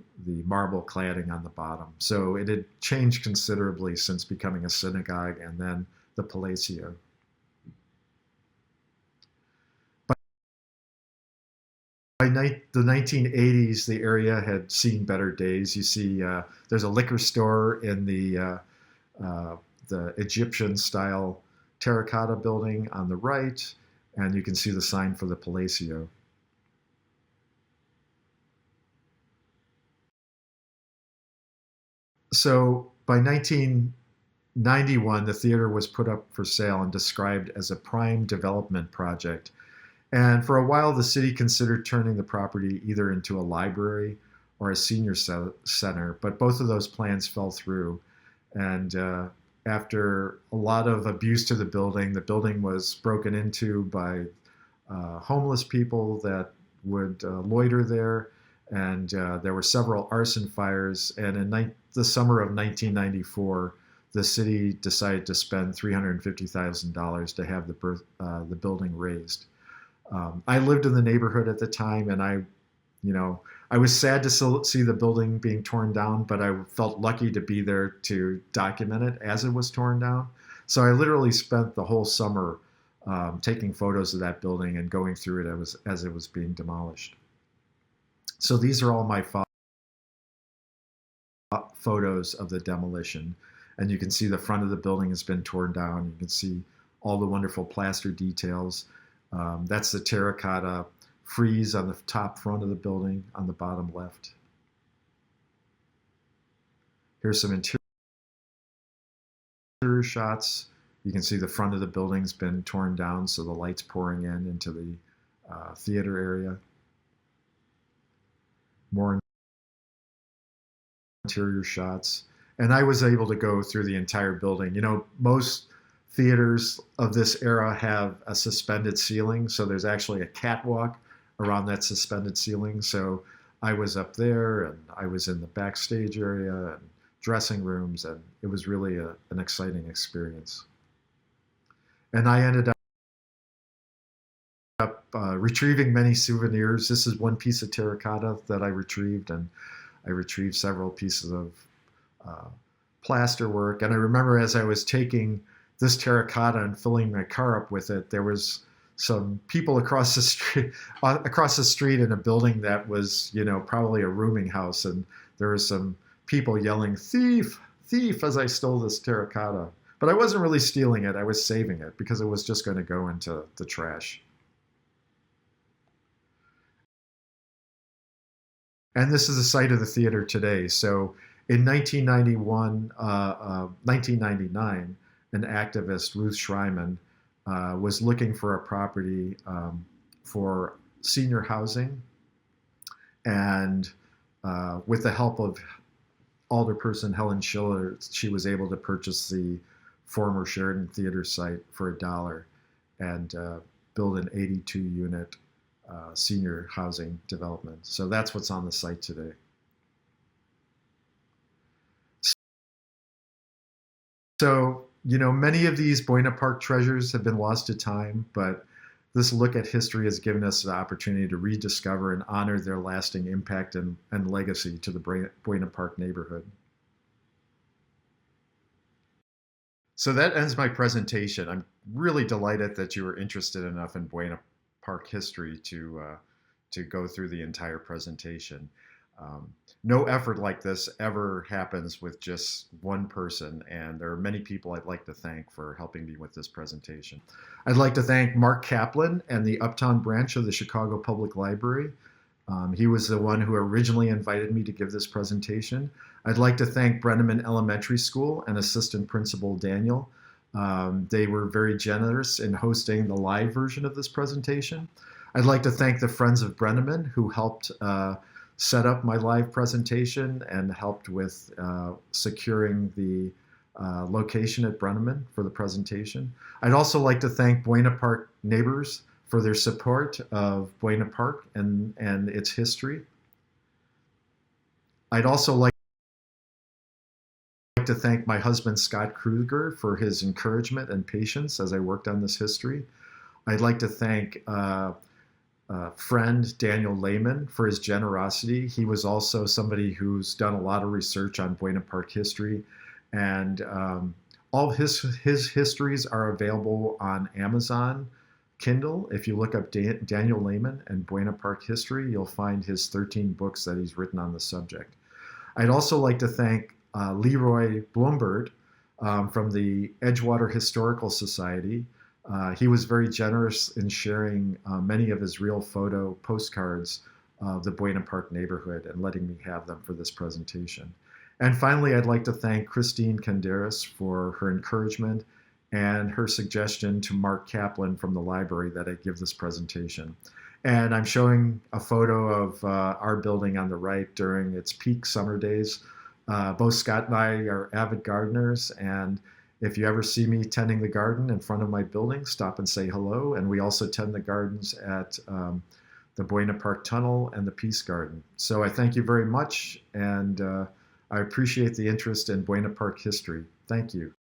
marble cladding on the bottom. So it had changed considerably since becoming a synagogue and then the Palacio. By the 1980s, the area had seen better days. You see, there's a liquor store in the Egyptian-style terracotta building on the right, and you can see the sign for the Palacio. So by 1991, the theater was put up for sale and described as a prime development project. And for a while, the city considered turning the property either into a library or a senior center, but both of those plans fell through. And after a lot of abuse to the building was broken into by homeless people that would loiter there. And there were several arson fires. And in the summer of 1994, the city decided to spend $350,000 to have the building razed. I lived in the neighborhood at the time, and I was sad to see the building being torn down, but I felt lucky to be there to document it as it was torn down. So I literally spent the whole summer taking photos of that building and going through it as it was being demolished. So these are all my photos of the demolition. And you can see the front of the building has been torn down. You can see all the wonderful plaster details. That's the terracotta frieze on the top front of the building on the bottom left. Here's some interior shots. You can see the front of the building's been torn down, so the light's pouring into the theater area. More interior shots. And I was able to go through the entire building. You know, most theaters of this era have a suspended ceiling, so there's actually a catwalk around that suspended ceiling. So I was up there, and I was in the backstage area and dressing rooms, and it was really an exciting experience. And I ended up retrieving many souvenirs. This is one piece of terracotta that I retrieved, and I retrieved several pieces of plaster work. And I remember as I was taking this terracotta and filling my car up with it, there was some people across the street in a building that was, probably a rooming house, and there was some people yelling, "Thief, thief," as I stole this terracotta. But I wasn't really stealing it, I was saving it because it was just going to go into the trash. And this is the site of the theater today. So in 1999, an activist, Ruth Schreiman, was looking for a property for senior housing. And with the help of alderperson Helen Schiller, she was able to purchase the former Sheridan Theater site for $1 and build an 82-unit senior housing development. So that's what's on the site today. So, many of these Buena Park treasures have been lost to time, but this look at history has given us the opportunity to rediscover and honor their lasting impact and legacy to the Buena Park neighborhood. So that ends my presentation. I'm really delighted that you were interested enough in Buena Park history to go through the entire presentation. No effort like this ever happens with just one person, and there are many people I'd like to thank for helping me with this presentation. I'd like to thank Mark Kaplan and the Uptown branch of the Chicago Public Library. He was the one who originally invited me to give this presentation. I'd like to thank Brenneman Elementary School and Assistant Principal Daniel. They were very generous in hosting the live version of this presentation. I'd like to thank the Friends of Brenneman who helped set up my live presentation and helped with securing the location at Brenneman for the presentation. I'd also like to thank Buena Park neighbors for their support of Buena Park and its history. I'd also like to thank my husband, Scott Kruger, for his encouragement and patience as I worked on this history. I'd like to thank friend Daniel Lehman for his generosity. He was also somebody who's done a lot of research on Buena Park history, and all his histories are available on Amazon Kindle. If you look up Daniel Lehman and Buena Park history, you'll find his 13 books that he's written on the subject. I'd also like to thank Leroy Blombert from the Edgewater Historical Society. He was very generous in sharing many of his real photo postcards of the Buena Park neighborhood and letting me have them for this presentation. And finally, I'd like to thank Christine Canderas for her encouragement and her suggestion to Mark Kaplan from the library that I give this presentation. And I'm showing a photo of our building on the right during its peak summer days. Both Scott and I are avid gardeners, and if you ever see me tending the garden in front of my building, stop and say hello. And we also tend the gardens at the Buena Park Tunnel and the Peace Garden. So I thank you very much, and I appreciate the interest in Buena Park history. Thank you.